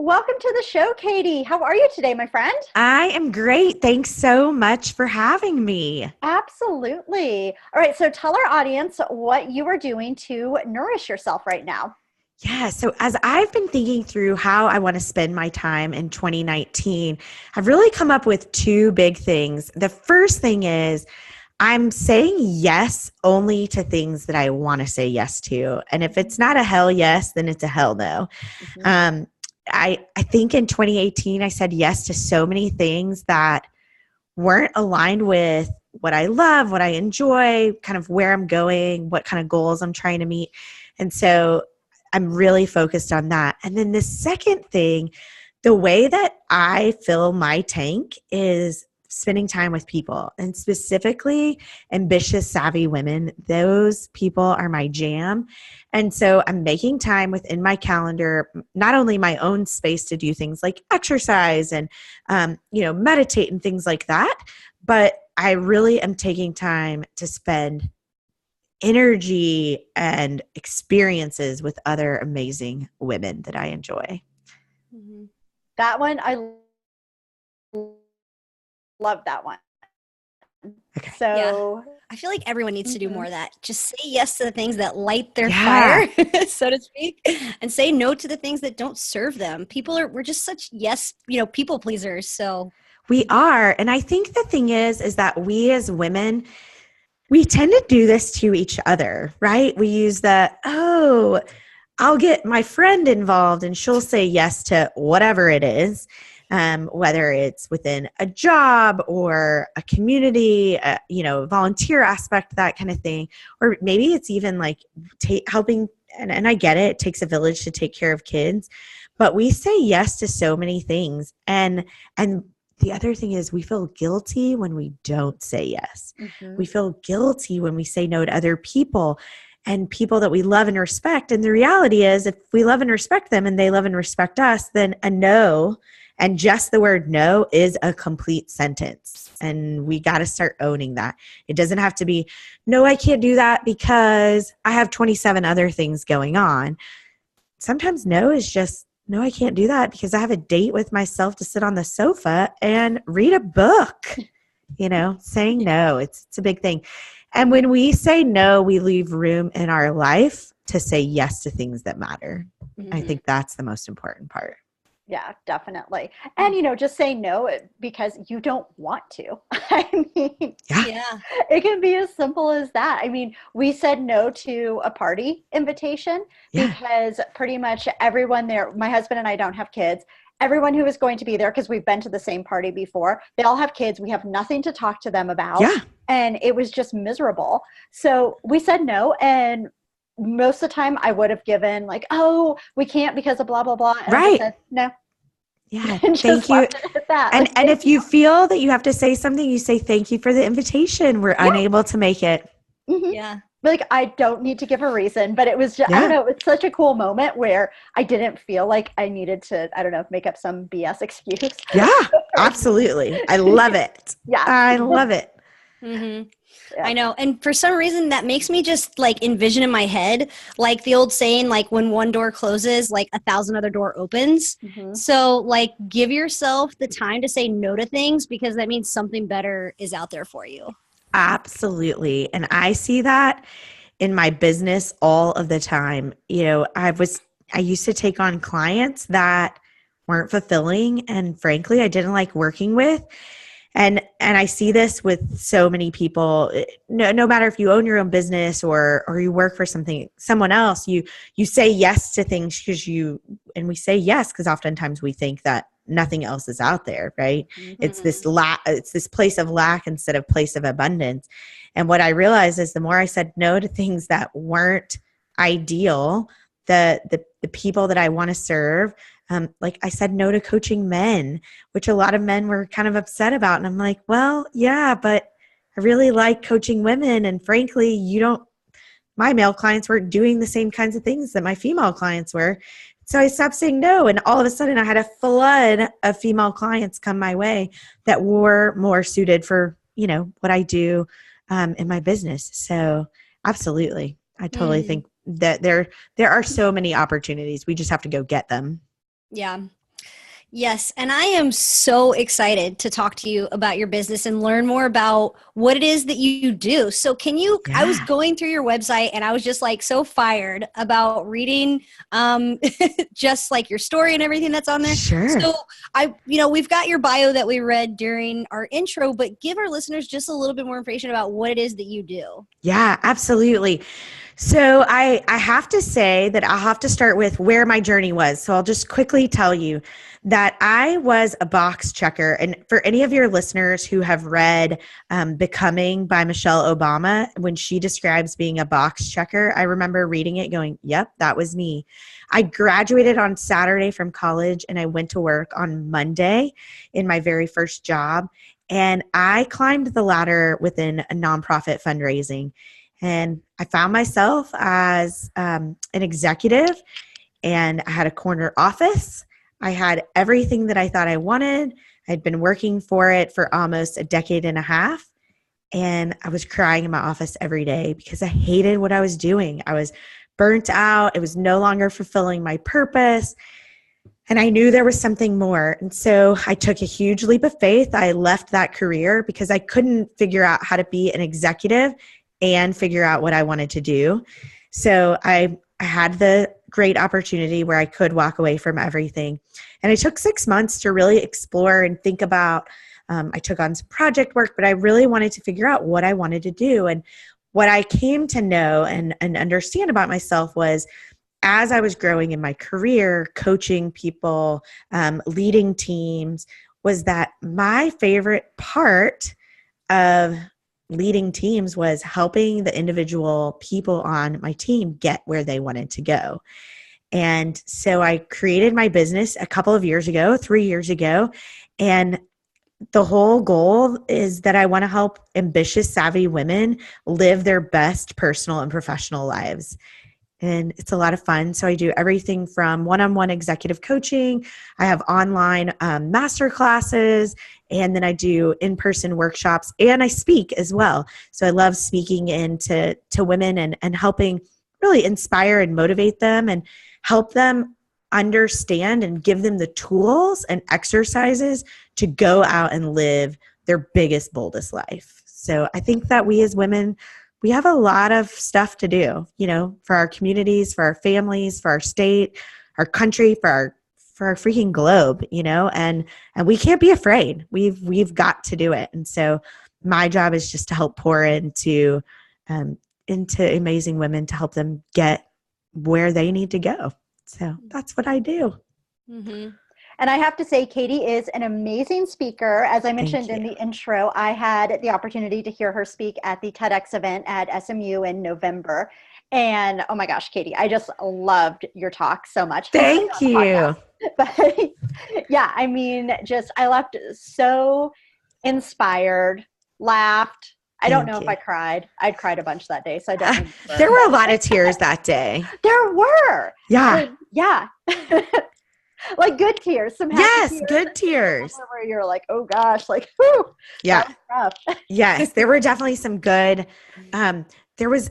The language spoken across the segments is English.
Welcome to the show, Caytie. How are you today, my friend? I am great. Thanks so much for having me. Absolutely. All right, so tell our audience what you are doing to nourish yourself right now. Yeah. So, as I've been thinking through how I want to spend my time in 2019, I've really come up with two big things. The first thing is I'm saying yes only to things that I want to say yes to. And if it's not a hell yes, then it's a hell no. Mhm. Um, I think in 2018, I said yes to so many things that weren't aligned with what I love, what I enjoy, kind of where I'm going, what kind of goals I'm trying to meet. And so I'm really focused on that. And then the second thing, the way that I fill my tank is spending time with people, and specifically ambitious, savvy women. Those people are my jam. And so I'm making time within my calendar, not only my own space to do things like exercise and, meditate and things like that, but I really am taking time to spend energy and experiences with other amazing women that I enjoy. Mhm. That one, I love that one. Okay. Yeah. So, I feel like everyone needs to do more mhm. of that. Just say yes to the things that light their Yeah. fire, so to speak, and say no to the things that don't serve them. We're just such people pleasers. So We are. And I think the thing is that we as women, we tend to do this to each other, right? We use I'll get my friend involved and she'll say yes to whatever it is, whether it's within a job or a community, volunteer aspect, that kind of thing. Or maybe it's even like helping. And I get it. It takes a village to take care of kids, but we say yes to so many things. And the other thing is we feel guilty when we don't say yes. We Mhm. feel guilty when we say no to other people and people that we love and respect. And the reality is, if we love and respect them and they love and respect us, then a no, and just the word no, is a complete sentence. And we got to start owning that. It doesn't have to be, no, I can't do that because I have 27 other things going on. Sometimes no is just, no, I can't do that because I have a date with myself to sit on the sofa and read a book. Saying no, it's a big thing. And when we say no, we leave room in our life to say yes to things that matter. I mhm. think that's the most important part. Yeah, definitely. And, just say no because you don't want to. I mean, Yeah. Yeah. it can be as simple as that. I mean, we said no to a party invitation Yeah. because pretty much everyone there, my husband and I don't have kids. Everyone who is going to be there, because we've been to the same party before, they all have kids. We have nothing to talk to them about. Yeah. And it was just miserable. So we said no. And most of the time I would have given like, oh, we can't because of blah, blah, blah. And I just Right. said no Yeah. and Thank just you. left it at that. And Like, and thank if you. you feel that you have to say something, you say thank you for the invitation. We're Yeah. unable to make it. Mhm. Yeah. Like I don't need to give a reason, but it was just, I don't Yeah. know, it's such a cool moment where I didn't feel like I needed to, I don't know, make up some BS excuse. Yeah. Absolutely. I love it. Yes. I love it. hmm Yeah. I know. And for some reason, that makes me just like envision in my head, like the old saying, like when one door closes, like 1,000 other door opens. Hmm. So like give yourself the time to say no to things because that means something better is out there for you. Absolutely. And I see that in my business all of the time. I used to take on clients that weren't fulfilling and frankly I didn't like working with. And I see this with so many people. No matter if you own your own business or you work for someone else, you say yes to things and we say yes because oftentimes we think that nothing else is out there, right? It's Hmm. this place of lack instead of place of abundance. And what I realized is the more I said no to things that weren't ideal, the people that I want to serve, like I said no to coaching men, which a lot of men were kind of upset about. And I'm like, well, yeah, but I really like coaching women. And frankly, my male clients weren't doing the same kinds of things that my female clients were. So I stopped saying no. And all of a sudden I had a flood of female clients come my way that were more suited for, what I do in my business. So absolutely. I totally Mm, think that there are so many opportunities. We just have to go get them. yeah. Yes, and I am so excited to talk to you about your business and learn more about what it is that you do. So can you, I was Yeah. going through your website and I was just like so fired about reading just like your story and everything that's on there. Sure. So we've got your bio that we read during our intro, but give our listeners just a little bit more information about what it is that you do. Yeah, absolutely. So I have to say that I'll have to start with where my journey was. So I'll just quickly tell you that I was a box checker. And for any of your listeners who have read Becoming by Michelle Obama, when she describes being a box checker, I remember reading it going, yep, that was me. I graduated on Saturday from college and I went to work on Monday in my very first job. And I climbed the ladder within a nonprofit fundraising. And I found myself as an executive, and I had a corner office. I had everything that I thought I wanted. I'd been working for it for almost a decade and a half. And I was crying in my office every day because I hated what I was doing. I was burnt out. It was no longer fulfilling my purpose. And I knew there was something more. And so I took a huge leap of faith. I left that career because I couldn't figure out how to be an executive and figure out what I wanted to do. So I had the great opportunity where I could walk away from everything. And it took 6 months to really explore and think about. I took on some project work, but I really wanted to figure out what I wanted to do. And what I came to know and understand about myself was, as I was growing in my career, coaching people, leading teams, was that my favorite part of leading teams was helping the individual people on my team get where they wanted to go. And so I created my business a couple of years ago, 3 years ago, and the whole goal is that I want to help ambitious, savvy women live their best personal and professional lives. And it's a lot of fun. So I do everything from one-on-one executive coaching. I have online master classes, and then I do in-person workshops, and I speak as well. So I love speaking into women and helping really inspire and motivate them and help them understand and give them the tools and exercises to go out and live their biggest, boldest life. So I think that we as women, we have a lot of stuff to do, for our communities, for our families, for our state, our country, for our freaking globe, and we can't be afraid. We've got to do it. And so my job is just to help pour into amazing women to help them get where they need to go. So that's what I do. Mm-hmm. And I have to say, Caytie is an amazing speaker. As I mentioned in the intro, I had the opportunity to hear her speak at the TEDx event at SMU in November. And oh my gosh, Caytie, I just loved your talk so much. Thank you. But yeah, I mean, I left so inspired, laughed. I don't know if I cried. I'd cried a bunch that day, so I don't remember. There were a lot of tears that day. There were. Yeah. Yeah. Like good tears, some happy tears. Good tears. Where you're like, oh gosh, like, whew, yeah, rough. Yes, there were definitely some good. There was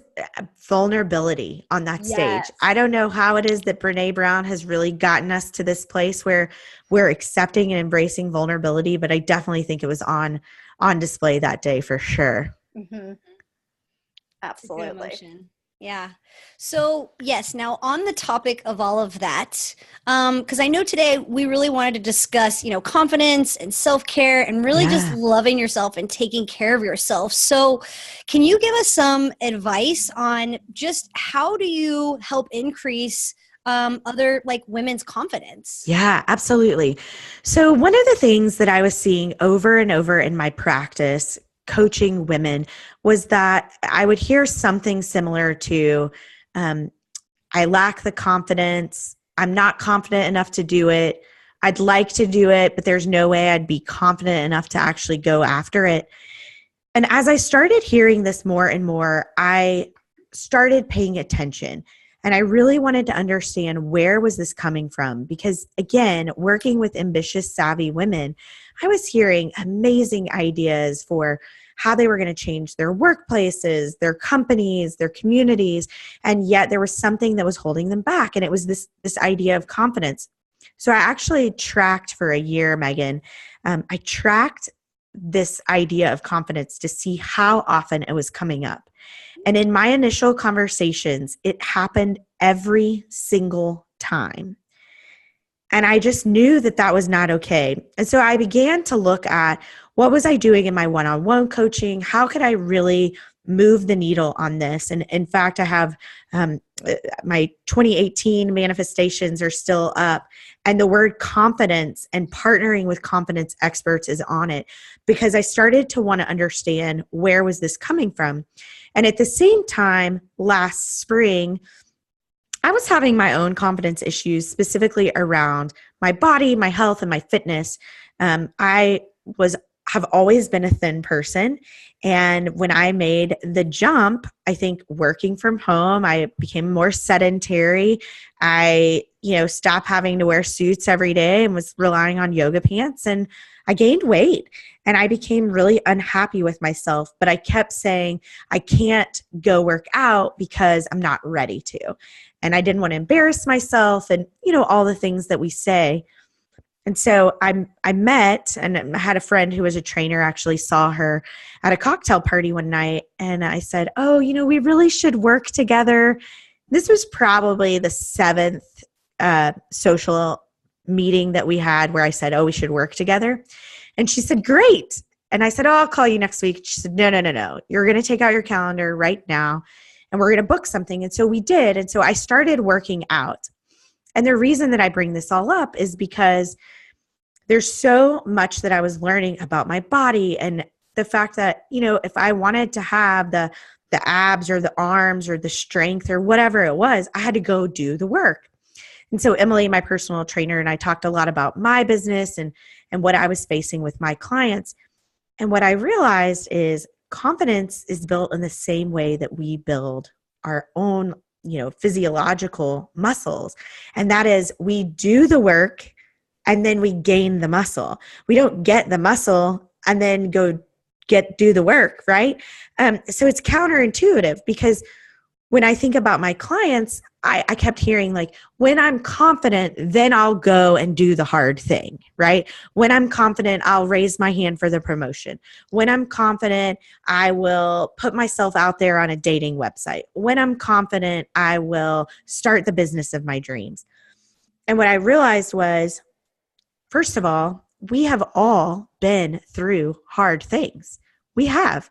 vulnerability on that stage. I don't know how it is that Brene Brown has really gotten us to this place where we're accepting and embracing vulnerability, but I definitely think it was on display that day for sure. Mm-hmm. Absolutely. Yeah. So yes, now on the topic of all of that, because I know today we really wanted to discuss, confidence and self-care and really just loving yourself and taking care of yourself. So can you give us some advice on just how do you help increase other women's confidence? Yeah, absolutely. So one of the things that I was seeing over and over in my practice coaching women was that I would hear something similar to, I lack the confidence. I'm not confident enough to do it. I'd like to do it, but there's no way I'd be confident enough to actually go after it. And as I started hearing this more and more, I started paying attention. And I really wanted to understand, where was this coming from? Because again, working with ambitious, savvy women, I was hearing amazing ideas for how they were going to change their workplaces, their companies, their communities. And yet there was something that was holding them back. And it was this idea of confidence. So I actually tracked for a year, Megan. I tracked this idea of confidence to see how often it was coming up. And in my initial conversations, it happened every single time. And I just knew that that was not okay. And so I began to look at what was I doing in my one-on-one coaching? How could I really move the needle on this? And in fact, I have my 2018 manifestations are still up. And the word confidence and partnering with confidence experts is on it because I started to want to understand where was this coming from. And at the same time, last spring, I was having my own confidence issues, specifically around my body, my health, and my fitness. I have always been a thin person. And when I made the jump, I think working from home, I became more sedentary. I, stopped having to wear suits every day and was relying on yoga pants, and I gained weight and I became really unhappy with myself. But I kept saying, I can't go work out because I'm not ready to. And I didn't want to embarrass myself and, all the things that we say. And so I met and I had a friend who was a trainer, actually saw her at a cocktail party one night. And I said, oh, we really should work together. This was probably the seventh social meeting that we had where I said, oh, we should work together. And she said, great. And I said, oh, I'll call you next week. She said, no. You're going to take out your calendar right now and we're going to book something. And so we did. And so I started working out. And the reason that I bring this all up is because there's so much that I was learning about my body and the fact that, if I wanted to have the abs or the arms or the strength or whatever it was, I had to go do the work. And so Emily, my personal trainer, and I talked a lot about my business and what I was facing with my clients. And what I realized is confidence is built in the same way that we build our own, physiological muscles. And that is we do the work and then we gain the muscle. We don't get the muscle and then go do the work, right? So it's counterintuitive because when I think about my clients, I kept hearing like, when I'm confident, then I'll go and do the hard thing, right? When I'm confident, I'll raise my hand for the promotion. When I'm confident, I will put myself out there on a dating website. When I'm confident, I will start the business of my dreams. And what I realized was, first of all, we have all been through hard things. We have.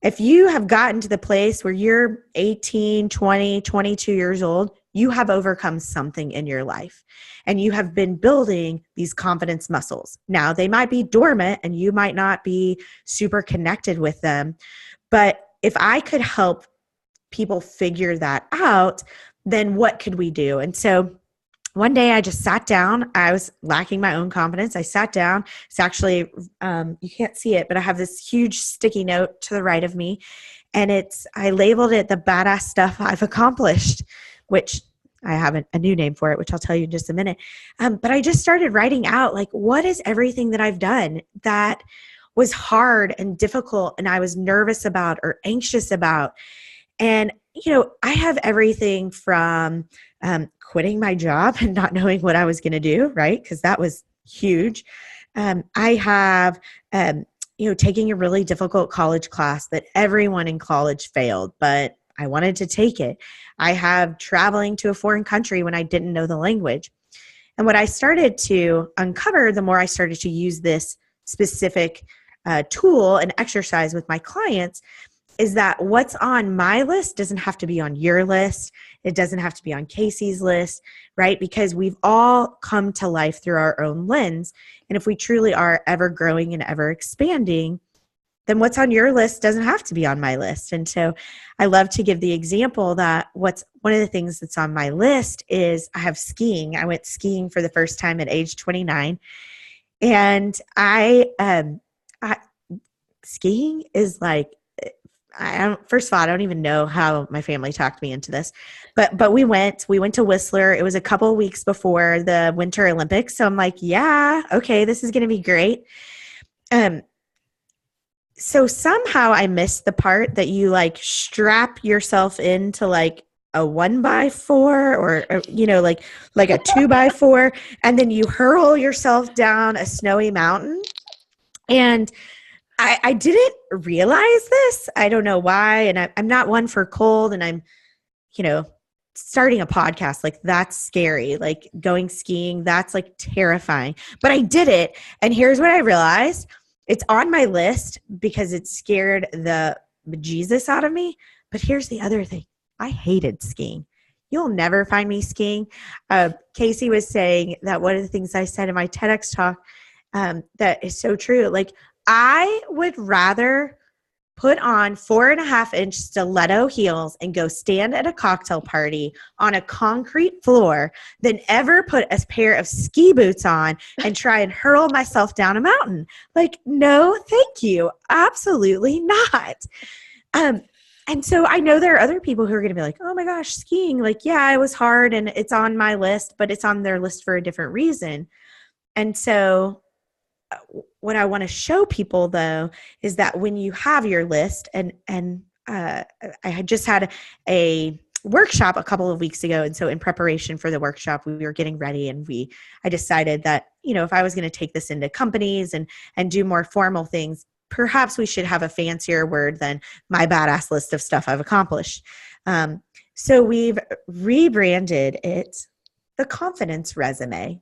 If you have gotten to the place where you're 18, 20, 22 years old, you have overcome something in your life and you have been building these confidence muscles. Now, they might be dormant and you might not be super connected with them, but if I could help people figure that out, then what could we do? And so one day I just sat down. I was lacking my own confidence. I sat down. It's actually, you can't see it, but I have this huge sticky note to the right of me. And I labeled it the badass stuff I've accomplished, which I have a new name for it, which I'll tell you in just a minute. But I just started writing out like, what is everything that I've done that was hard and difficult and I was nervous about or anxious about? And, I have everything from quitting my job and not knowing what I was going to do, right? Because that was huge. I have, taking a really difficult college class that everyone in college failed, but I wanted to take it. I have traveling to a foreign country when I didn't know the language. And what I started to uncover, the more I started to use this specific tool and exercise with my clients, is that what's on my list doesn't have to be on your list. It doesn't have to be on Casey's list, right? Because we've all come to life through our own lens. And if we truly are ever growing and ever expanding, then what's on your list doesn't have to be on my list. And so I love to give the example that one of the things that's on my list is I have skiing. I went skiing for the first time at age 29. And skiing is like, first of all, I don't even know how my family talked me into this, but we went to Whistler. It was a couple of weeks before the Winter Olympics. So I'm like, yeah, okay, this is going to be great. So somehow I missed the part that you like strap yourself into like a 1x4 or like a 2x4, and then you hurl yourself down a snowy mountain. And I didn't realize this. I don't know why. And I'm not one for cold, and I'm, starting a podcast, like that's scary. Like going skiing, that's like terrifying. But I did it. And here's what I realized. It's on my list because it scared the bejesus out of me. But here's the other thing. I hated skiing. You'll never find me skiing. Casey was saying that one of the things I said in my TEDx talk that is so true. Like, I would rather put on 4.5-inch stiletto heels and go stand at a cocktail party on a concrete floor than ever put a pair of ski boots on and try and hurl myself down a mountain. Like, no, thank you. Absolutely not. And so I know there are other people who are going to be like, oh my gosh, skiing. Like, yeah, it was hard and it's on my list, but it's on their list for a different reason. And so what I want to show people, though, is that when you have your list, and I had just had a workshop a couple of weeks ago, and so in preparation for the workshop, we were getting ready, and I decided that, if I was going to take this into companies and do more formal things, perhaps we should have a fancier word than my badass list of stuff I've accomplished. So we've rebranded it the confidence resume.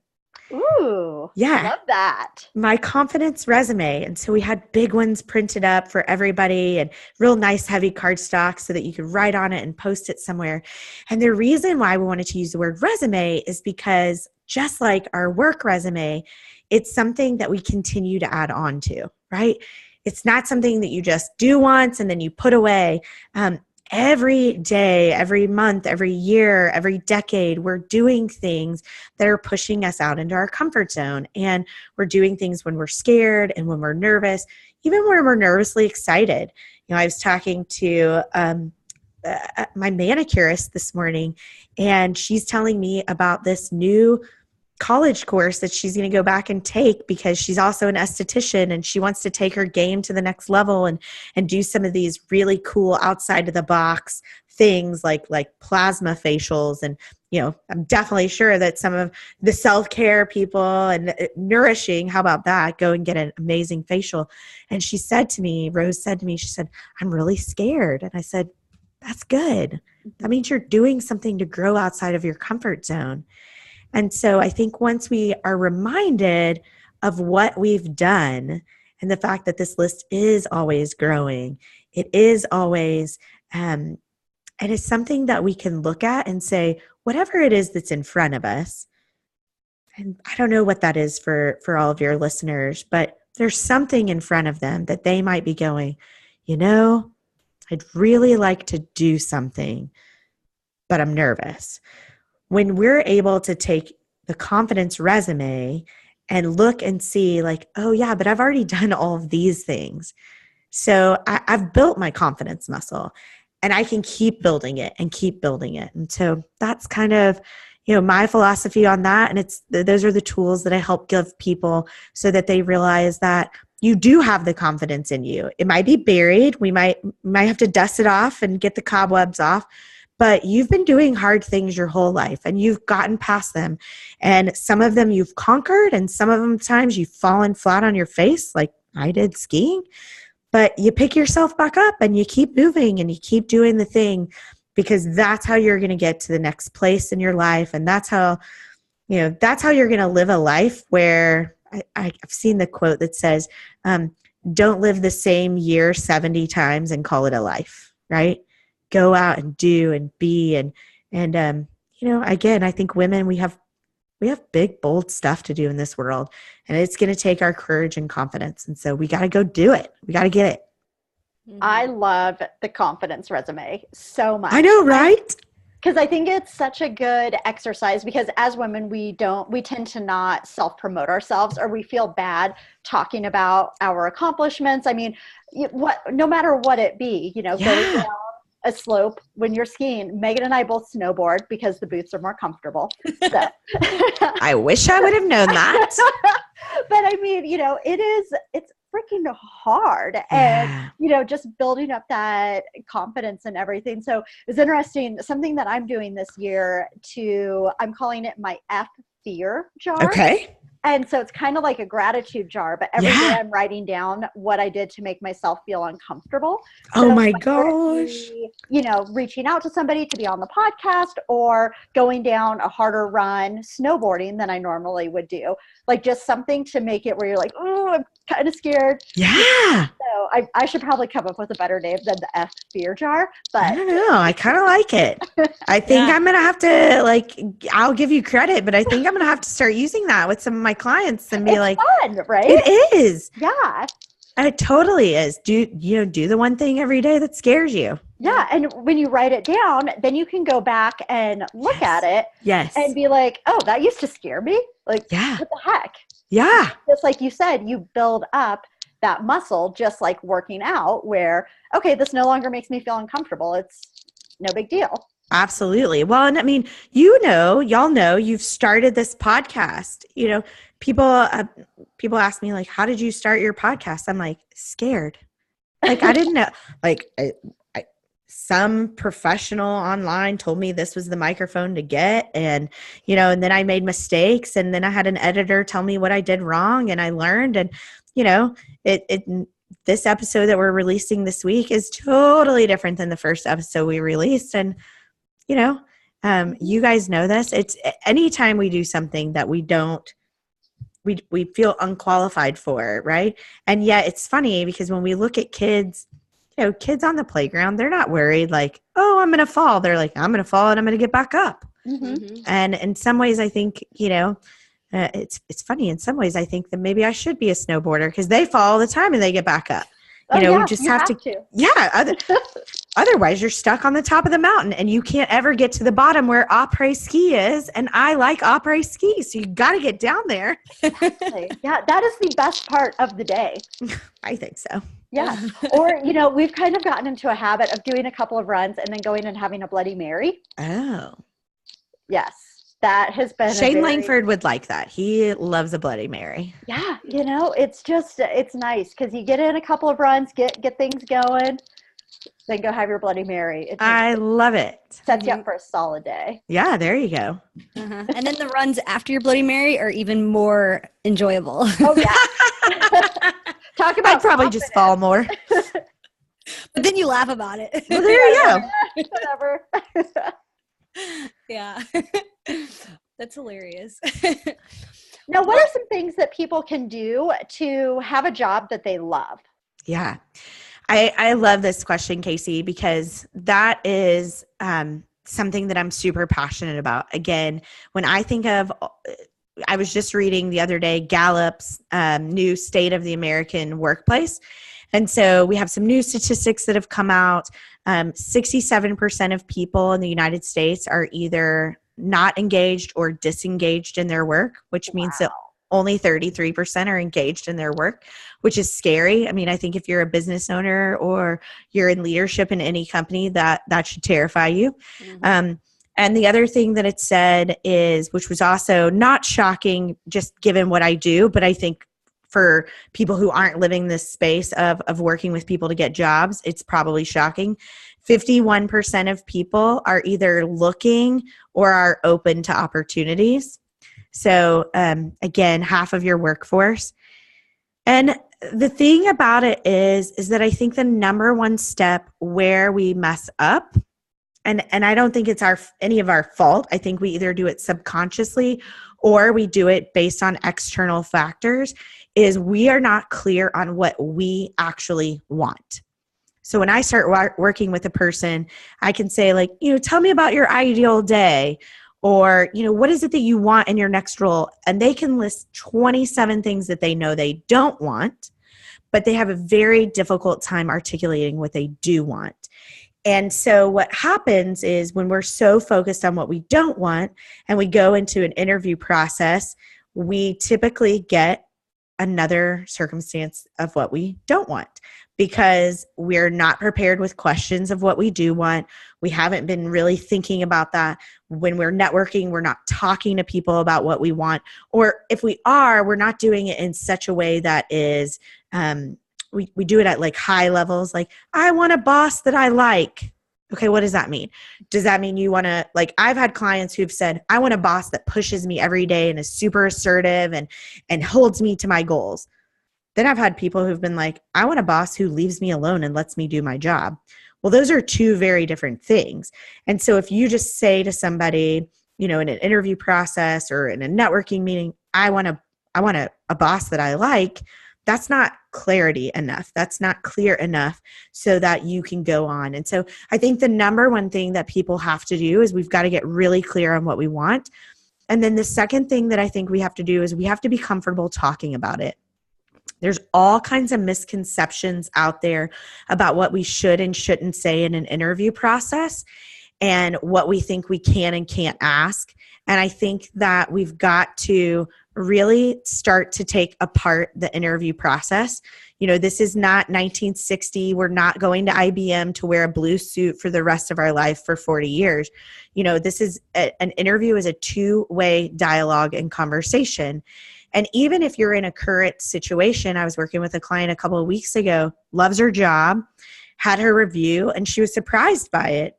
Ooh, yeah, love that. My confidence resume. And so we had big ones printed up for everybody and real nice heavy cardstock so that you could write on it and post it somewhere. And the reason why we wanted to use the word resume is because just like our work resume, it's something that we continue to add on to, right? It's not something that you just do once and then you put away. Every day, every month, every year, every decade, we're doing things that are pushing us out into our comfort zone. And we're doing things when we're scared and when we're nervous, even when we're nervously excited. I was talking to my manicurist this morning, and she's telling me about this new college course that she's going to go back and take because she's also an esthetician and she wants to take her game to the next level and do some of these really cool outside of the box things like plasma facials. And, I'm definitely sure that some of the self-care people and nourishing, how about that? Go and get an amazing facial. And she said to me, Rose said to me, she said, I'm really scared. And I said, that's good. That means you're doing something to grow outside of your comfort zone. And so I think once we are reminded of what we've done and the fact that this list is always growing, it is always, and it's something that we can look at and say, whatever it is that's in front of us, and I don't know what that is for all of your listeners, but there's something in front of them that they might be going, I'd really like to do something, but I'm nervous. When we're able to take the confidence resume and look and see like, oh yeah, but I've already done all of these things. So I've built my confidence muscle and I can keep building it and keep building it. And so that's kind of, my philosophy on that. And those are the tools that I help give people so that they realize that you do have the confidence in you. It might be buried. We might have to dust it off and get the cobwebs off. But you've been doing hard things your whole life and you've gotten past them. And some of them you've conquered and some of them times you've fallen flat on your face like I did skiing. But you pick yourself back up and you keep moving and you keep doing the thing because that's how you're going to get to the next place in your life. And that's how you're going to live a life where I've seen the quote that says, don't live the same year 70 times and call it a life, right? Go out and do and be and again, I think women, we have big, bold stuff to do in this world, and it's going to take our courage and confidence. And so we got to go do it. We got to get it. I love the confidence resume so much. I know, right? Because I think it's such a good exercise because as women, we tend to not self-promote ourselves or we feel bad talking about our accomplishments. I mean, no matter what it be, going down a slope when you're skiing. Megan and I both snowboard because the boots are more comfortable. So. I wish I would have known that. But I mean, freaking hard. And, just building up that confidence and everything. So it's interesting. Something that I'm doing this year I'm calling it my F fear jar. Okay. And so it's kind of like a gratitude jar, but every day I'm writing down what I did to make myself feel uncomfortable. Oh my gosh. Reaching out to somebody to be on the podcast or going down a harder run snowboarding than I normally would do. Like just something to make it where you're like, oh, I'm kind of scared. Yeah. So I should probably come up with a better name than the F fear jar. But I don't know. I kind of like it. I think I'm going to have to I'll give you credit, but I think I'm going to have to start using that with some of my clients and be it's fun, right? It is. Yeah. It totally is. Do the one thing every day that scares you. Yeah. And when you write it down, then you can go back and look at it and be like, oh, that used to scare me. Like, what the heck? Yeah. Just like you said, you build up that muscle, just like working out where, okay, this no longer makes me feel uncomfortable. It's no big deal. Absolutely. Well, and I mean, y'all know you've started this podcast. People ask me like, how did you start your podcast? I'm like, scared. Like, I didn't know, like some professional online told me this was the microphone to get. And, and then I made mistakes and then I had an editor tell me what I did wrong and I learned. And, this episode that we're releasing this week is totally different than the first episode we released. And, you guys know this. It's anytime we do something that we feel unqualified for, right? And yet it's funny because when we look at kids, kids on the playground, they're not worried like, oh, I'm going to fall. They're like, I'm going to fall and I'm going to get back up. Mm-hmm. And in some ways, I think, it's funny. In some ways, I think that maybe I should be a snowboarder because they fall all the time and they get back up. We just have to. Yeah. Otherwise, you're stuck on the top of the mountain and you can't ever get to the bottom where après ski is. And I like après ski. So you got to get down there. Exactly. Yeah. That is the best part of the day. I think so. Yeah. Or, we've kind of gotten into a habit of doing a couple of runs and then going and having a Bloody Mary. Oh. Yes. That has been Shane Langford would like that. He loves a Bloody Mary. Yeah. It's nice because you get in a couple of runs, get things going, then go have your Bloody Mary. I love it. Sets you up for a solid day. Yeah, there you go. Uh-huh. And then the runs after your Bloody Mary are even more enjoyable. Oh, yeah. Talk about I'd probably just fall more. But then you laugh about it. Well, there you go. Whatever. Yeah. That's hilarious. Now, what are some things that people can do to have a job that they love? Yeah. I love this question, Casey, because that is something that I'm super passionate about. Again, when I think of, I was just reading the other day, Gallup's new State of the American Workplace. And so we have some new statistics that have come out. 67% of people in the United States are either not engaged or disengaged in their work, which means that only 33% are engaged in their work, which is scary. I mean, I think if you're a business owner or you're in leadership in any company, that should terrify you. Mm-hmm. And the other thing that it said is, which was also not shocking, just given what I do, but I think for people who aren't living this space of working with people to get jobs, it's probably shocking. 51% of people are either looking or are open to opportunities. So again, half of your workforce. And the thing about it is that I think the number one step where we mess up, and I don't think it's any of our fault. I think we either do it subconsciously or we do it based on external factors, is we are not clear on what we actually want. So when I start working with a person, I can say like, tell me about your ideal day, or, what is it that you want in your next role? And they can list 27 things that they know they don't want, but they have a very difficult time articulating what they do want. And so what happens is when we're so focused on what we don't want and we go into an interview process, we typically get another circumstance of what we don't want, because we're not prepared with questions of what we do want. We haven't been really thinking about that. When we're networking, we're not talking to people about what we want. Or if we are, we're not doing it in such a way that is, we do it at like high levels. Like, I want a boss that I like. Okay, what does that mean? Does that mean you want to, like, I've had clients who've said, I want a boss that pushes me every day and is super assertive and holds me to my goals. Then I've had people who've been like, I want a boss who leaves me alone and lets me do my job. Well, those are two very different things. And so if you just say to somebody, in an interview process or in a networking meeting, I want a boss that I like, that's not clarity enough. That's not clear enough so that you can go on. And so I think the number one thing that people have to do is we've got to get really clear on what we want. And then the second thing that I think we have to do is we have to be comfortable talking about it. There's all kinds of misconceptions out there about what we should and shouldn't say in an interview process and what we think we can and can't ask. And I think that we've got to really start to take apart the interview process. This is not 1960. We're not going to IBM to wear a blue suit for the rest of our life for 40 years. This is an interview is a two-way dialogue and conversation. And even if you're in a current situation, I was working with a client a couple of weeks ago, loves her job, had her review, and she was surprised by it.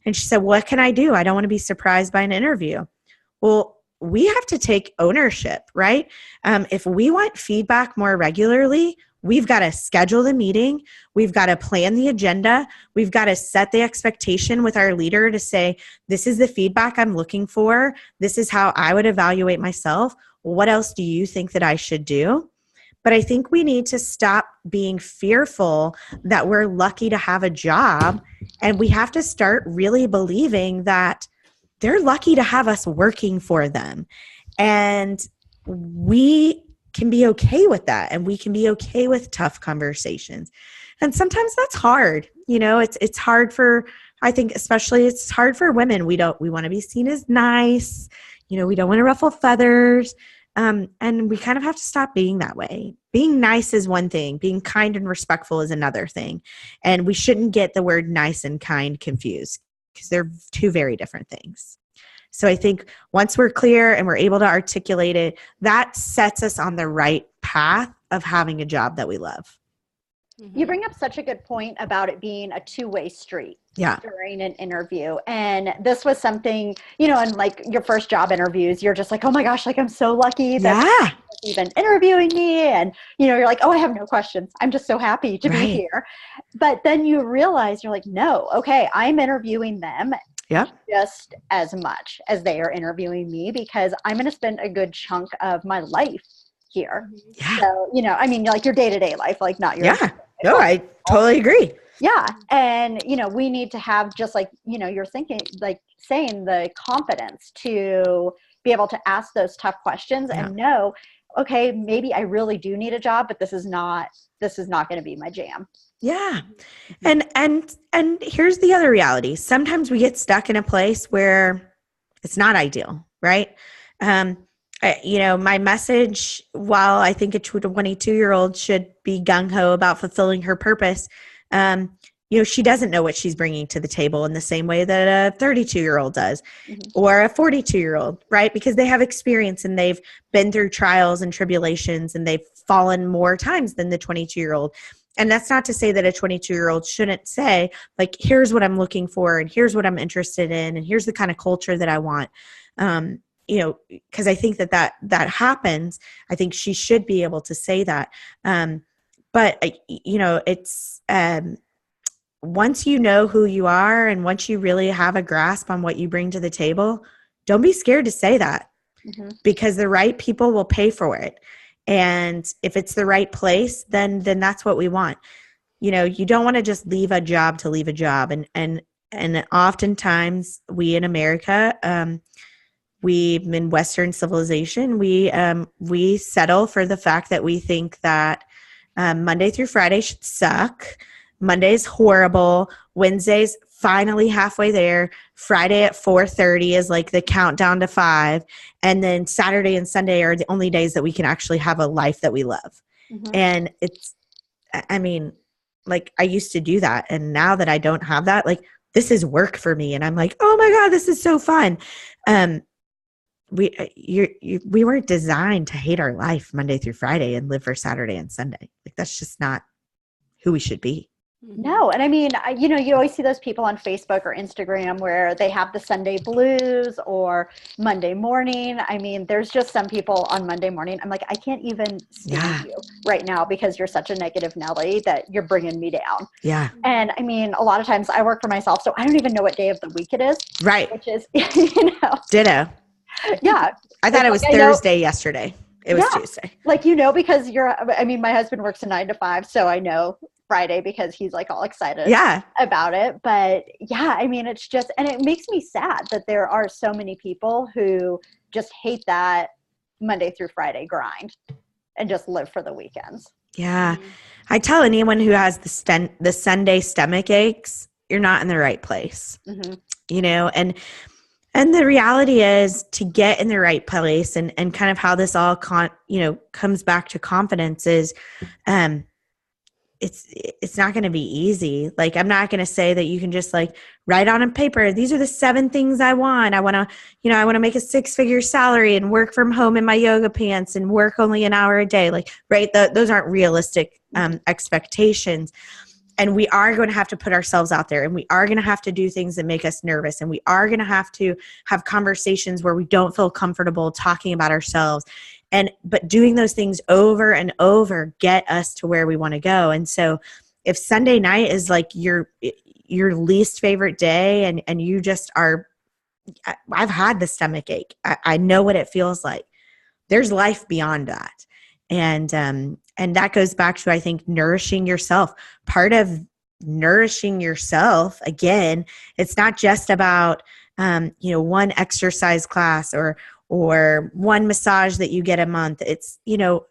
And she said, what can I do? I don't want to be surprised by an interview. Well, we have to take ownership, right? If we want feedback more regularly, we've got to schedule the meeting. We've got to plan the agenda. We've got to set the expectation with our leader to say, this is the feedback I'm looking for. This is how I would evaluate myself. What else do you think that I should do? But I think we need to stop being fearful that we're lucky to have a job, and we have to start really believing that they're lucky to have us working for them. And we can be okay with that, and we can be okay with tough conversations. And sometimes that's hard. It's hard for, I think especially it's hard for women. We want to be seen as nice. We don't want to ruffle feathers. And we kind of have to stop being that way. Being nice is one thing. Being kind and respectful is another thing. And we shouldn't get the word nice and kind confused, because they're two very different things. So I think once we're clear and we're able to articulate it, that sets us on the right path of having a job that we love. You bring up such a good point about it being a two-way street during an interview. And this was something, in like your first job interviews, you're just like, oh my gosh, like I'm so lucky that even interviewing me. And, you're like, oh, I have no questions. I'm just so happy to be here. But then you realize you're like, no, okay, I'm interviewing them just as much as they are interviewing me, because I'm going to spend a good chunk of my life here. Yeah. So, like your day-to-day life, like not your No, I totally agree. Yeah. And, we need to have, just like, you're thinking, like saying, the confidence to be able to ask those tough questions and know, okay, maybe I really do need a job, but this is not going to be my jam. Yeah. And here's the other reality. Sometimes we get stuck in a place where it's not ideal, right? My message, while I think a 22-year-old should be gung-ho about fulfilling her purpose, she doesn't know what she's bringing to the table in the same way that a 32-year-old does, or a 42-year-old, right? Because they have experience and they've been through trials and tribulations, and they've fallen more times than the 22-year-old. And that's not to say that a 22-year-old shouldn't say, like, here's what I'm looking for, and here's what I'm interested in, and here's the kind of culture that I want. Because I think that happens. I think she should be able to say that. But it's once you know who you are, and once you really have a grasp on what you bring to the table, don't be scared to say that, because the right people will pay for it. And if it's the right place, then that's what we want. You don't want to just leave a job to leave a job. And oftentimes we in America, we in Western civilization, we settle for the fact that we think that Monday through Friday should suck. Monday's horrible. Wednesday's finally halfway there. Friday at 4:30 is like the countdown to 5. And then Saturday and Sunday are the only days that we can actually have a life that we love. And I mean, like I used to do that. And now that I don't have that, like this is work for me. And I'm like, oh my God, this is so fun. We weren't designed to hate our life Monday through Friday and live for Saturday and Sunday. Like that's just not who we should be. No. And I mean, you always see those people on Facebook or Instagram where they have the Sunday blues or Monday morning. I mean, there's just some people on Monday morning. I'm like, I can't even stand you right now because you're such a negative Nelly that you're bringing me down. Yeah. And I mean, a lot of times I work for myself, so I don't even know what day of the week it is. Right. Which is, Ditto. Yeah. I thought it was Thursday yesterday. It was Tuesday. Like, because my husband works a 9 to 5, so I know Friday because he's like all excited about it. But yeah, I mean, it's just, and it makes me sad that there are so many people who just hate that Monday through Friday grind and just live for the weekends. Yeah. I tell anyone who has the Sunday stomach aches, you're not in the right place, and the reality is to get in the right place and kind of how this all comes back to confidence is, it's not going to be easy. Like, I'm not going to say that you can just like write on a paper, these are the 7 things I want. I want to make a 6-figure salary and work from home in my yoga pants and work only an hour a day. Like, right. Those aren't realistic expectations. And we are going to have to put ourselves out there, and we are going to have to do things that make us nervous. And we are going to have conversations where we don't feel comfortable talking about ourselves. But doing those things over and over get us to where we want to go. And so if Sunday night is like your least favorite day and you just are, I've had the stomach ache. I know what it feels like. There's life beyond that. And that goes back to, I think, nourishing yourself. Part of nourishing yourself, again, it's not just about, one exercise class or one massage that you get a month. It's,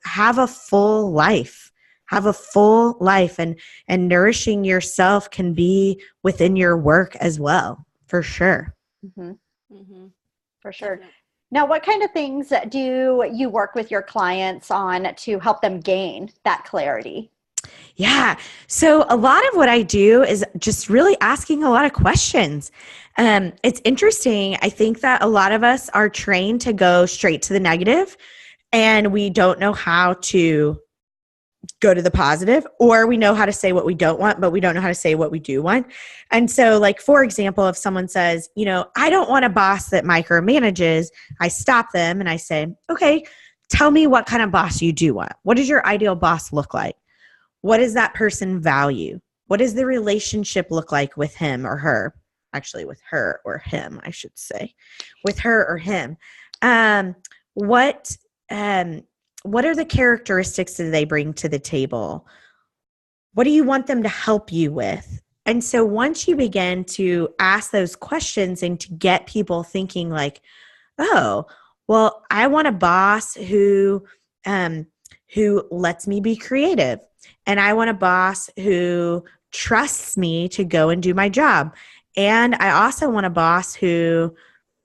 have a full life. Have a full life, and nourishing yourself can be within your work as well, for sure. Mm-hmm. Mm-hmm. For sure. Now, what kind of things do you work with your clients on to help them gain that clarity? Yeah. So a lot of what I do is just really asking a lot of questions. It's interesting. I think that a lot of us are trained to go straight to the negative, and we don't know how to go to the positive, or we know how to say what we don't want, but we don't know how to say what we do want. And so, like, for example, if someone says, I don't want a boss that micromanages, I stop them and I say, okay, tell me what kind of boss you do want. What does your ideal boss look like? What does that person value? What does the relationship look like with him or her? Actually, with her or him, I should say. With her or him. What are the characteristics that they bring to the table? What do you want them to help you with? And so once you begin to ask those questions and to get people thinking like, oh, well, I want a boss who lets me be creative. And I want a boss who trusts me to go and do my job. And I also want a boss who,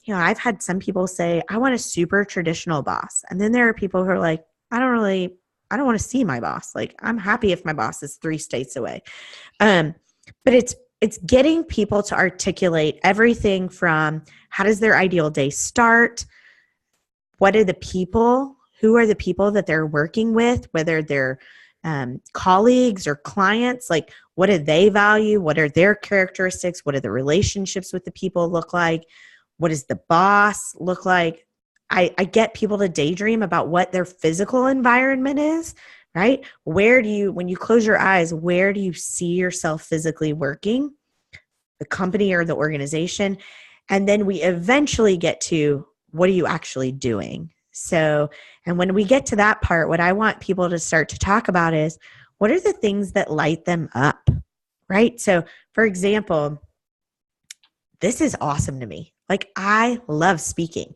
I've had some people say, I want a super traditional boss. And then there are people who are like, I don't want to see my boss. Like, I'm happy if my boss is 3 states away. But it's getting people to articulate everything from how does their ideal day start? Who are the people that they're working with, whether they're colleagues or clients, like what do they value? What are their characteristics? What do the relationships with the people look like? What does the boss look like? I get people to daydream about what their physical environment is, right? When you close your eyes, where do you see yourself physically working? The company or the organization? And then we eventually get to, what are you actually doing? So, and when we get to that part, what I want people to start to talk about is, what are the things that light them up, right? So, for example, this is awesome to me. Like, I love speaking.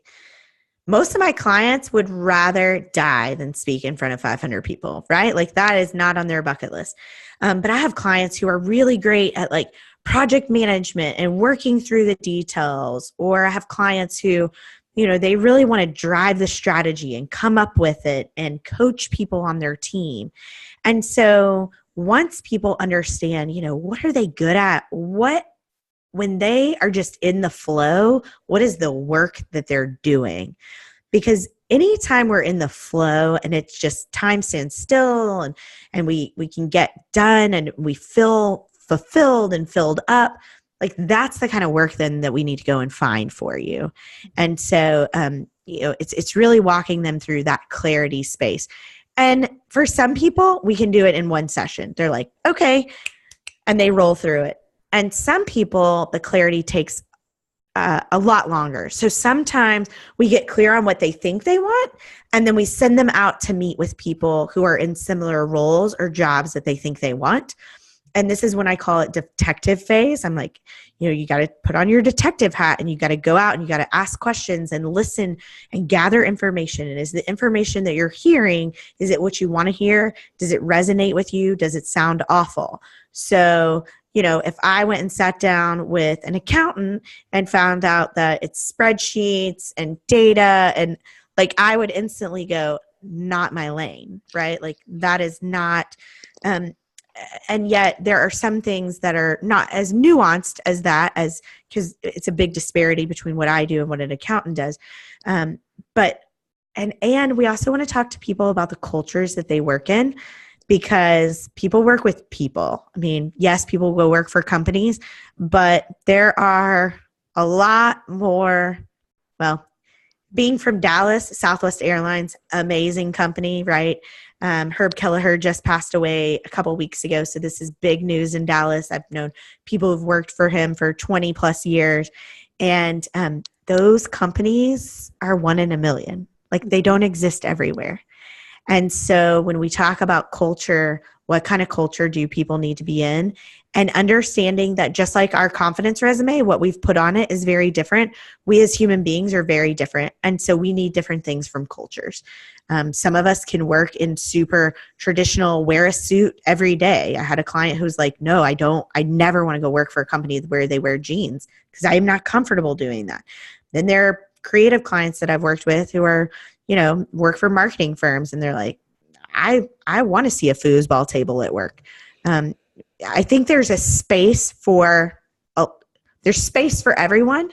Most of my clients would rather die than speak in front of 500 people, right? Like, that is not on their bucket list. But I have clients who are really great at like project management and working through the details. Or I have clients who, they really want to drive the strategy and come up with it and coach people on their team. And so once people understand, what are they good at? When they are just in the flow, what is the work that they're doing? Because anytime we're in the flow and it's just time stands still and we can get done and we feel fulfilled and filled up, like that's the kind of work then that we need to go and find for you. And so, it's really walking them through that clarity space. And for some people, we can do it in one session. They're like, okay, and they roll through it. And some people, the clarity takes a lot longer. So sometimes we get clear on what they think they want, and then we send them out to meet with people who are in similar roles or jobs that they think they want. And this is when I call it detective phase. I'm like, you got to put on your detective hat and you got to go out and you got to ask questions and listen and gather information. And is the information that you're hearing, is it what you want to hear? Does it resonate with you? Does it sound awful? So, if I went and sat down with an accountant and found out that it's spreadsheets and data, and like, I would instantly go, not my lane, right? Like that is not, and yet there are some things that are not as nuanced as that, because it's a big disparity between what I do and what an accountant does. But we also want to talk to people about the cultures that they work in, because people work with people. I mean, yes, people will work for companies, but there are a lot more, being from Dallas, Southwest Airlines, amazing company, right? Herb Kelleher just passed away a couple weeks ago. So this is big news in Dallas. I've known people who've worked for him for 20 plus years. And those companies are one in a million. Like they don't exist everywhere. And so when we talk about culture, what kind of culture do people need to be in? And understanding that just like our confidence resume, what we've put on it is very different. We as human beings are very different. And so we need different things from cultures. Some of us can work in super traditional, wear a suit every day. I had a client who's like, no, I never want to go work for a company where they wear jeans because I am not comfortable doing that. Then there are creative clients that I've worked with who are, work for marketing firms, and they're like, I want to see a foosball table at work. I think there's a space for everyone,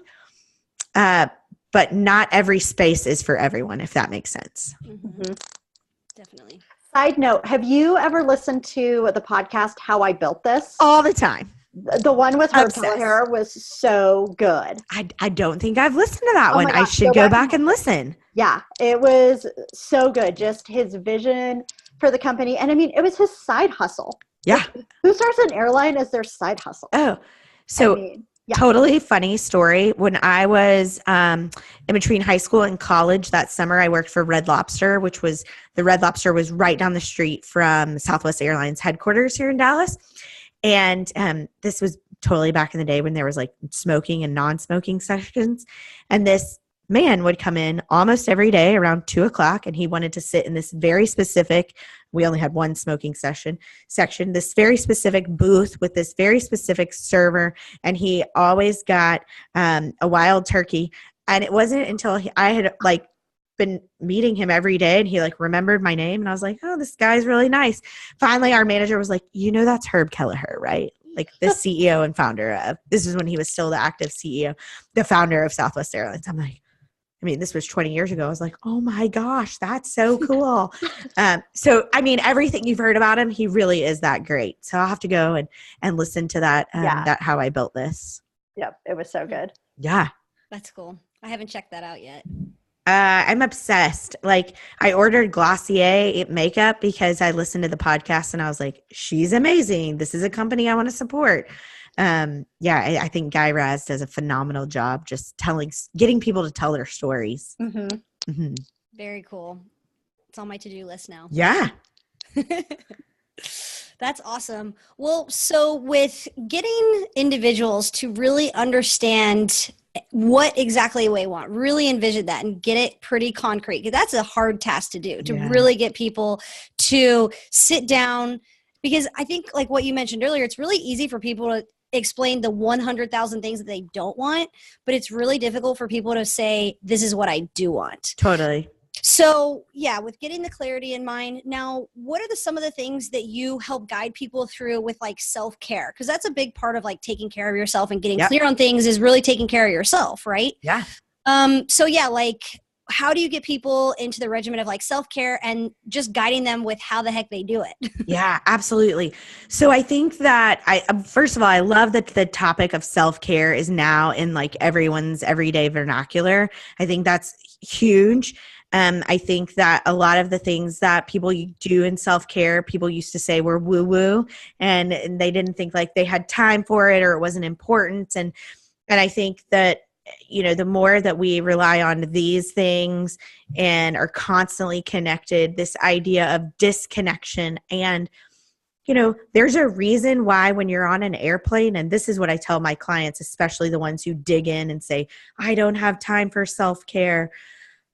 but not every space is for everyone, if that makes sense. Mm-hmm. Definitely. Side note, have you ever listened to the podcast How I Built This? All the time. The one with Herb Kelleher was so good. I don't think I've listened to that one. Gosh, I should go back and listen. Yeah, it was so good. Just his vision for the company. And I mean, it was his side hustle. Yeah. Who starts an airline as their side hustle? Oh, so totally funny story. When I was in between high school and college that summer, I worked for Red Lobster, the Red Lobster was right down the street from Southwest Airlines headquarters here in Dallas. And this was totally back in the day when there was like smoking and non-smoking sections. And this man would come in almost every day around 2:00, and he wanted to sit in this very specific, we only had one smoking section, this very specific booth with this very specific server. And he always got a wild turkey. And it wasn't until I had been meeting him every day and he remembered my name. And I was like, oh, this guy's really nice. Finally, our manager was like, that's Herb Kelleher, right? The CEO and founder of, this is when he was still the active CEO, the founder of Southwest Airlines. I'm like, this was 20 years ago. I was like, oh my gosh, that's so cool. So, everything you've heard about him, he really is that great. So I'll have to go and listen to that, that How I Built This. Yep. It was so good. Yeah. That's cool. I haven't checked that out yet. I'm obsessed. I ordered Glossier makeup because I listened to the podcast and I was like, she's amazing. This is a company I want to support. I think Guy Raz does a phenomenal job just getting people to tell their stories. Mm-hmm. Mm-hmm. Very cool. It's on my to-do list now. Yeah. That's awesome. Well, so with getting individuals to really understand what exactly they want, really envision that and get it pretty concrete, because that's a hard task to do, to really get people to sit down. Because I think what you mentioned earlier, it's really easy for people explain the 100,000 things that they don't want, but it's really difficult for people to say, this is what I do want. Totally. So yeah, with getting the clarity in mind, now what are some of the things that you help guide people through with like self-care? Because that's a big part of like taking care of yourself and getting clear on things is really taking care of yourself, right? Yeah. So yeah, like how do you get people into the regimen of like self-care and just guiding them with how the heck they do it? Yeah, absolutely. So I think that first of all, I love that the topic of self-care is now in like everyone's everyday vernacular. I think that's huge. I think that a lot of the things that people do in self-care, people used to say were woo-woo, and they didn't think like they had time for it or it wasn't important. And I think that, you know, the more that we rely on these things and are constantly connected, this idea of disconnection. And, you know, there's a reason why when you're on an airplane, and this is what I tell my clients, especially the ones who dig in and say, I don't have time for self-care.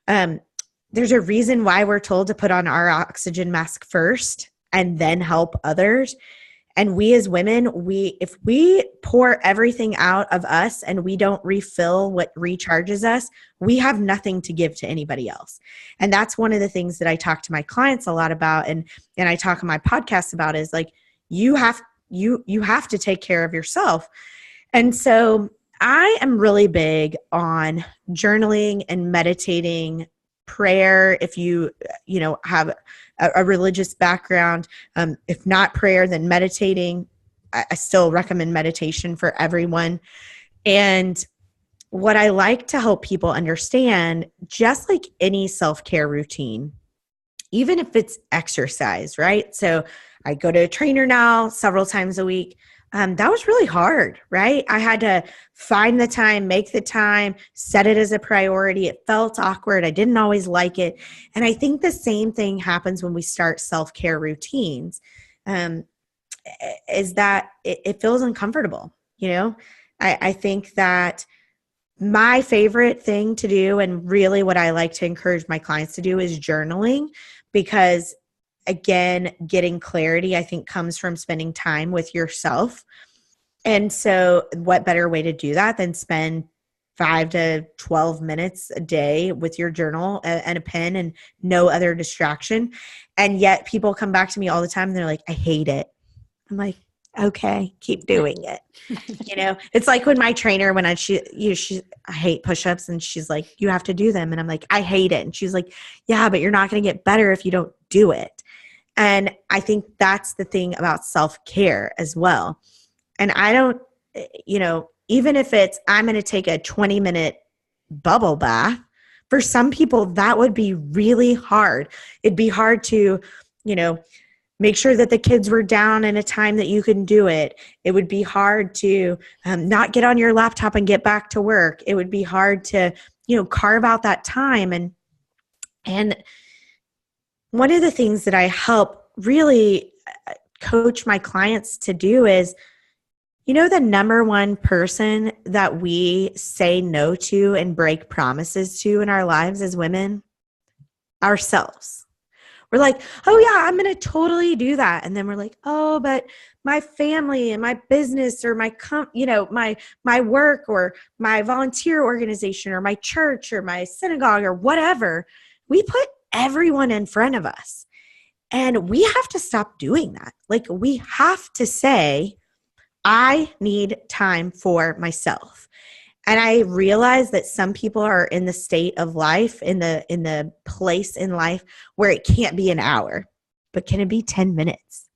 There's a reason why we're told to put on our oxygen mask first and then help others. And we as women, if we pour everything out of us and we don't refill what recharges us, we have nothing to give to anybody else. And that's one of the things that I talk to my clients a lot about, and I talk on my podcast about, is like you have to take care of yourself. And so I am really big on journaling and meditating, prayer if you have a religious background. If not prayer, then meditating. I still recommend meditation for everyone. And what I like to help people understand, just like any self-care routine, even if it's exercise, right? So I go to a trainer now several times a week. That was really hard, right? I had to find the time, make the time, set it as a priority. It felt awkward. I didn't always like it. And I think the same thing happens when we start self-care routines, is that it feels uncomfortable. You know, I think that my favorite thing to do, and really what I like to encourage my clients to do, is journaling, because again, getting clarity, I think, comes from spending time with yourself. And so what better way to do that than spend 5 to 12 minutes a day with your journal and a pen and no other distraction. And yet people come back to me all the time and they're like, I hate it. I'm like, okay, keep doing it. You know, it's like when my trainer, when I hate push-ups, and she's like, you have to do them. And I'm like, I hate it. And she's like, yeah, but you're not going to get better if you don't do it. And I think that's the thing about self-care as well. And I don't, you know, even if it's, I'm going to take a 20-minute bubble bath, for some people that would be really hard. It'd be hard to, you know, make sure that the kids were down in a time that you can do it. It would be hard to not get on your laptop and get back to work. It would be hard to, you know, carve out that time. And one of the things that I help really coach my clients to do is, you know, the number one person that we say no to and break promises to in our lives as women? Ourselves. We're like, oh yeah, I'm going to totally do that. And then we're like, oh, but my family and my business, or my work, or my volunteer organization, or my church, or my synagogue, or whatever, we put everyone in front of us. And we have to stop doing that. Like, we have to say, I need time for myself. And I realize that some people are in the state of life, in the place in life where it can't be an hour, but can it be 10 minutes?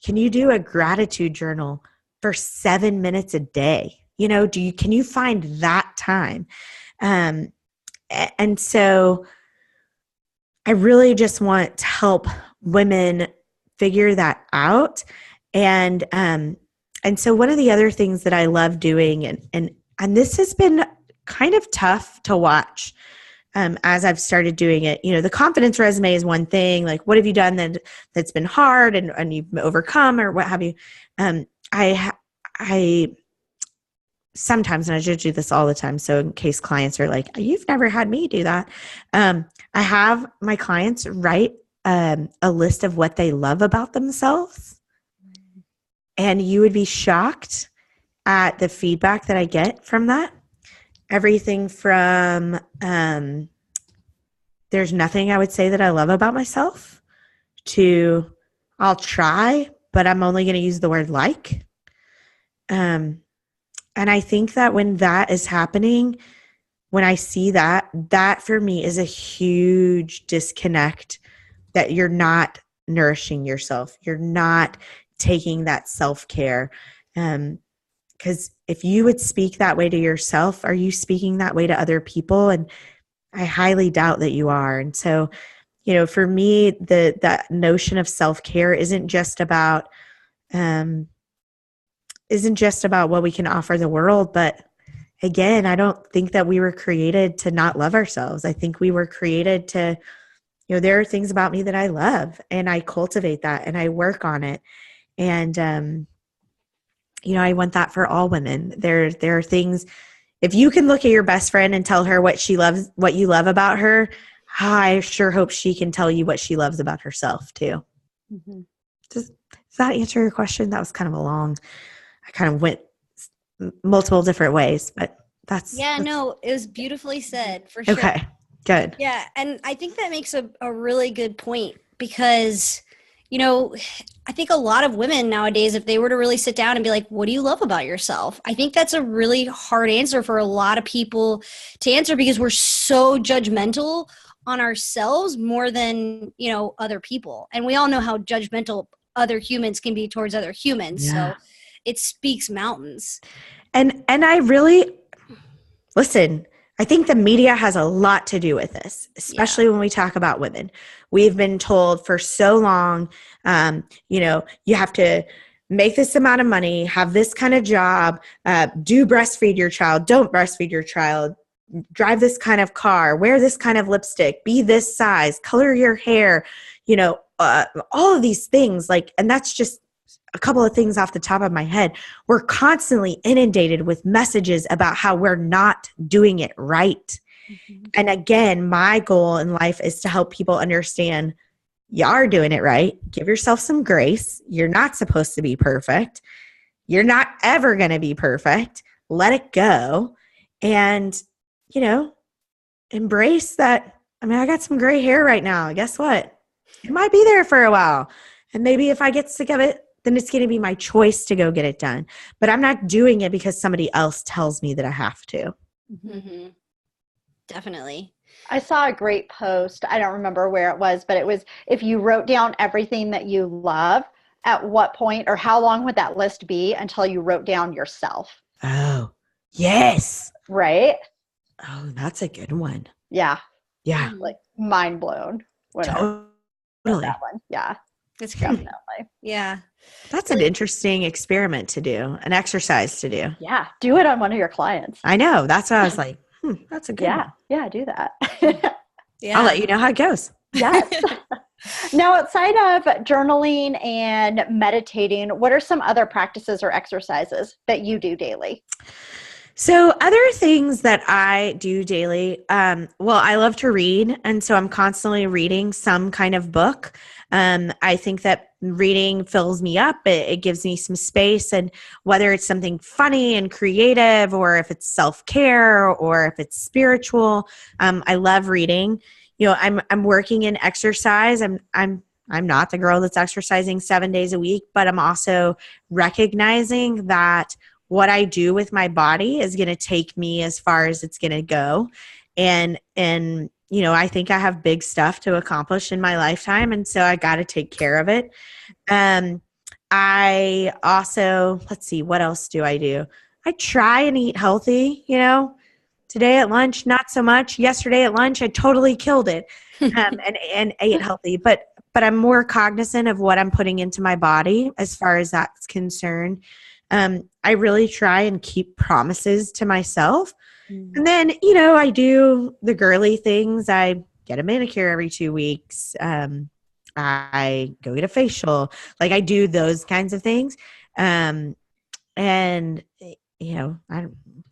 Can you do a gratitude journal for 7 minutes a day? You know, can you find that time? And so I really just want to help women figure that out. And so one of the other things that I love doing, and this has been kind of tough to watch as I've started doing it. You know, the confidence resume is one thing. Like, what have you done that's been hard and you've overcome, or what have you? I sometimes, and I should do this all the time, so in case clients are like, you've never had me do that, I have my clients write a list of what they love about themselves. And you would be shocked at the feedback that I get from that. Everything from there's nothing I would say that I love about myself to I'll try, but I'm only going to use the word like. And I think that when that is happening, when I see that, that for me is a huge disconnect, that you're not nourishing yourself. You're not taking that self-care. Because if you would speak that way to yourself, are you speaking that way to other people? And I highly doubt that you are. And so, for me, that notion of self-care isn't just about what we can offer the world, but again, I don't think that we were created to not love ourselves. I think we were created to, there are things about me that I love, and I cultivate that and I work on it. And, I want that for all women. There are things, if you can look at your best friend and tell her what she loves, what you love about her, I sure hope she can tell you what she loves about herself too. Mm-hmm. Does that answer your question? That was kind of I kind of went multiple different ways, but no, it was beautifully said, for sure. Okay, good. Yeah, and I think that makes a really good point, because I think a lot of women nowadays, if they were to really sit down and be like, what do you love about yourself? I think that's a really hard answer for a lot of people to answer, because we're so judgmental on ourselves more than, other people. And we all know how judgmental other humans can be towards other humans. Yeah. So it speaks mountains. And I really, listen, I think the media has a lot to do with this, especially when we talk about women. We've been told for so long, you have to make this amount of money, have this kind of job, do breastfeed your child, don't breastfeed your child, drive this kind of car, wear this kind of lipstick, be this size, color your hair, all of these things. And that's just a couple of things off the top of my head. We're constantly inundated with messages about how we're not doing it right. Mm-hmm. And again, my goal in life is to help people understand you are doing it right. Give yourself some grace. You're not supposed to be perfect. You're not ever going to be perfect. Let it go. And, embrace that. I got some gray hair right now. Guess what? It might be there for a while. And maybe if I get sick of it, then it's going to be my choice to go get it done. But I'm not doing it because somebody else tells me that I have to. Mm-hmm. Definitely. I saw a great post. I don't remember where it was, but it was, if you wrote down everything that you love, at what point or how long would that list be until you wrote down yourself? Oh, yes. Right? Oh, that's a good one. Yeah. Yeah. Like mind blown. Whatever. Totally. That one. Yeah. It's definitely. Yeah. That's an interesting experiment to do, an exercise to do. Yeah. Do it on one of your clients. I know. That's why I was like, that's a good one. Yeah, do that. Yeah. I'll let you know how it goes. Yes. Now, outside of journaling and meditating, what are some other practices or exercises that you do daily? So other things that I do daily, I love to read. And so I'm constantly reading some kind of book. I think that reading fills me up. It gives me some space. And whether it's something funny and creative, or if it's self-care, or if it's spiritual, I love reading. I'm working in exercise. I'm not the girl that's exercising 7 days a week, but I'm also recognizing that what I do with my body is going to take me as far as it's going to go. And I think I have big stuff to accomplish in my lifetime. And so I got to take care of it. I also, let's see, what else do I do? I try and eat healthy, today at lunch, not so much. Yesterday at lunch, I totally killed it and ate healthy, but I'm more cognizant of what I'm putting into my body as far as that's concerned. I really try and keep promises to myself. And then, I do the girly things. I get a manicure every 2 weeks. I go get a facial. I do those kinds of things. I don't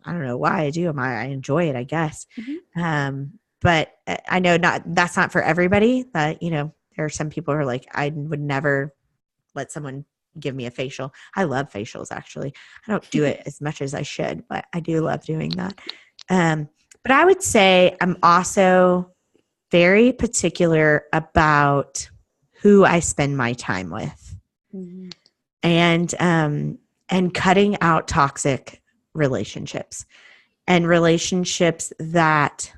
know why I do them. I enjoy it, I guess. Mm-hmm. But I know that's not for everybody. But, there are some people who are like, I would never let someone give me a facial. I love facials, actually. I don't do it as much as I should, but I do love doing that. But I would say I'm also very particular about who I spend my time with, Mm-hmm. and cutting out toxic relationships and relationships that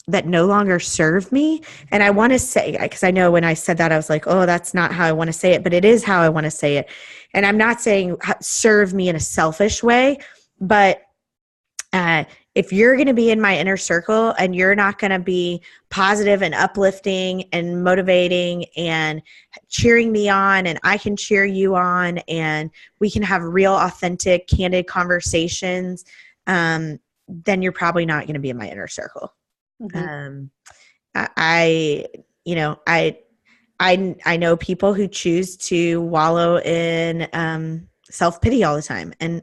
that no longer serve me. And I want to say, because I know when I said that, I was like, oh, that's not how I want to say it, but it is how I want to say it. And I'm not saying serve me in a selfish way, but if you're going to be in my inner circle and you're not going to be positive and uplifting and motivating and cheering me on, and I can cheer you on, and we can have real, authentic, candid conversations, then you're probably not going to be in my inner circle. Mm-hmm. I know people who choose to wallow in self-pity all the time, and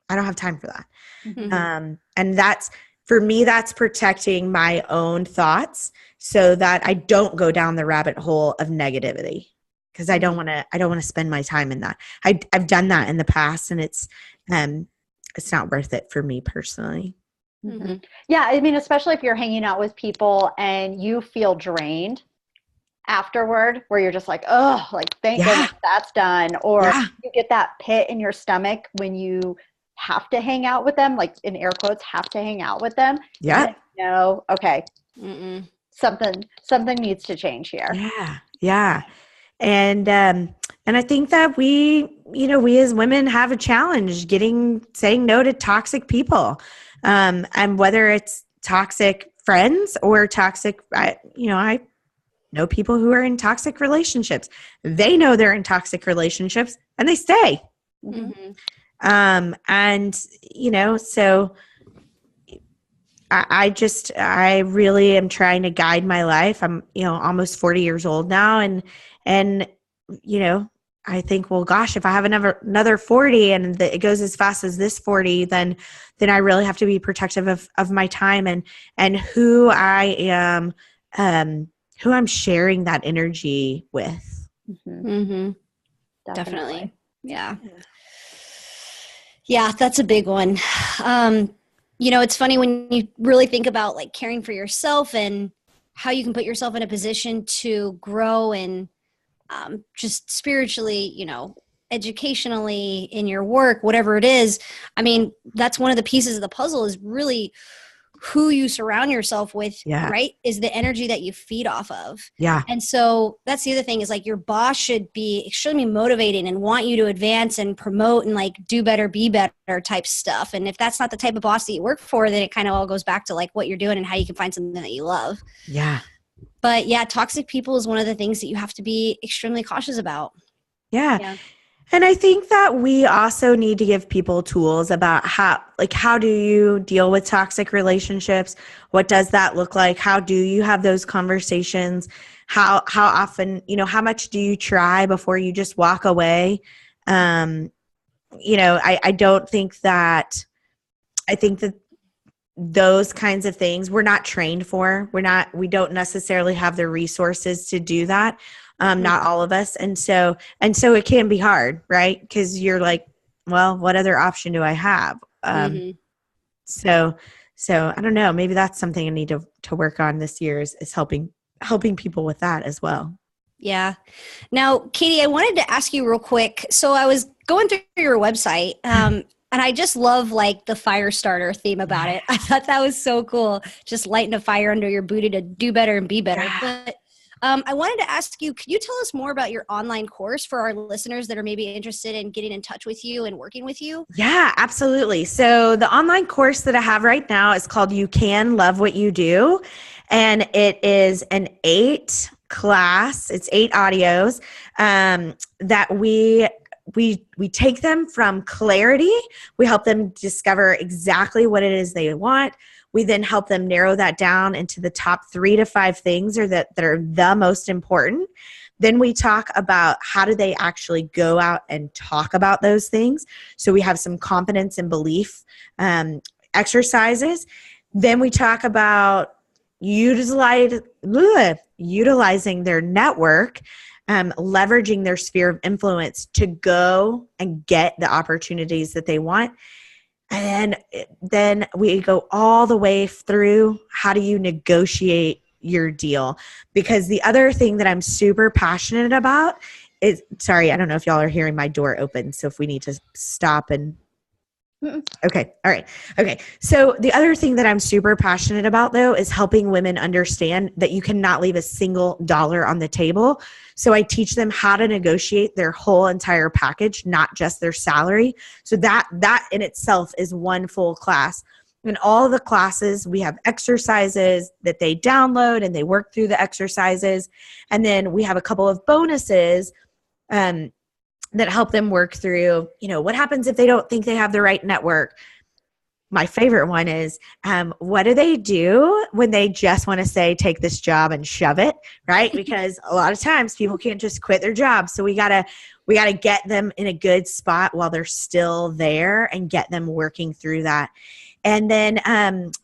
I don't have time for that. Mm-hmm. And that's, for me, that's protecting my own thoughts so that I don't go down the rabbit hole of negativity, because I don't want to spend my time in that. I've done that in the past, and it's not worth it for me personally. Mm-hmm. Yeah. I mean, especially if you're hanging out with people and you feel drained afterward, where you're just like, oh, like, thank goodness that's done. Or you get that pit in your stomach when you have to hang out with them, like, in air quotes, have to hang out with them. Yeah. No. Okay. Something needs to change here. Yeah. Yeah. And I think that we as women have a challenge saying no to toxic people. And whether it's toxic friends or toxic, I know people who are in toxic relationships. They know they're in toxic relationships and they stay. Mm-hmm. So I really am trying to guide my life. I'm, almost 40 years old now. And I think, well, gosh, if I have another 40 and it goes as fast as this 40, then I really have to be protective of my time and who I am, who I'm sharing that energy with. Mm-hmm. Mm-hmm. Definitely. Yeah. Yeah, that's a big one. It's funny when you really think about, like, caring for yourself and how you can put yourself in a position to grow and just spiritually, educationally, in your work, whatever it is. I mean, that's one of the pieces of the puzzle, is really who you surround yourself with, right? Is the energy that you feed off of. Yeah. And so that's the other thing, is, like, your boss should be extremely motivating and want you to advance and promote and, like, do better, be better type stuff. And if that's not the type of boss that you work for, then it kind of all goes back to, like, what you're doing and how you can find something that you love. Yeah. But yeah, toxic people is one of the things that you have to be extremely cautious about. Yeah. And I think that we also need to give people tools about how do you deal with toxic relationships? What does that look like? How do you have those conversations? How often, how much do you try before you just walk away? I don't think that, I think that those kinds of things we're not trained for. We don't necessarily have the resources to do that. Not all of us. And so it can be hard, right? Because you're like, well, what other option do I have? So I don't know, maybe that's something I need to work on this year is helping people with that as well. Yeah. Now, Caytie, I wanted to ask you real quick. So I was going through your website, and I just love, like, the fire starter theme about it. I thought that was so cool. Just lighting a fire under your booty to do better and be better. Yeah. But I wanted to ask you, could you tell us more about your online course for our listeners that are maybe interested in getting in touch with you and working with you? Yeah, absolutely. So the online course that I have right now is called You Can Love What You Do. And it is an 8 class. It's 8 audios that we take them from clarity. We help them discover exactly what it is they want. We then help them narrow that down into the top 3 to 5 things that are the most important. Then we talk about how do they actually go out and talk about those things. So we have some confidence and belief exercises. Then we talk about utilizing their network leveraging their sphere of influence to go and get the opportunities that they want. And then we go all the way through, how do you negotiate your deal? Because the other thing that I'm super passionate about is, sorry, I don't know if y'all are hearing my door open. So if we need to stop and okay. All right. Okay. So the other thing that I'm super passionate about, though, is helping women understand that you cannot leave a single dollar on the table. So I teach them how to negotiate their whole entire package, not just their salary. So that in itself is one full class. In all the classes, we have exercises that they download and they work through the exercises. And then we have a couple of bonuses that help them work through, what happens if they don't think they have the right network. My favorite one is, what do they do when they just want to say, take this job and shove it, right? Because a lot of times people can't just quit their job. So we gotta get them in a good spot while they're still there and get them working through that. And then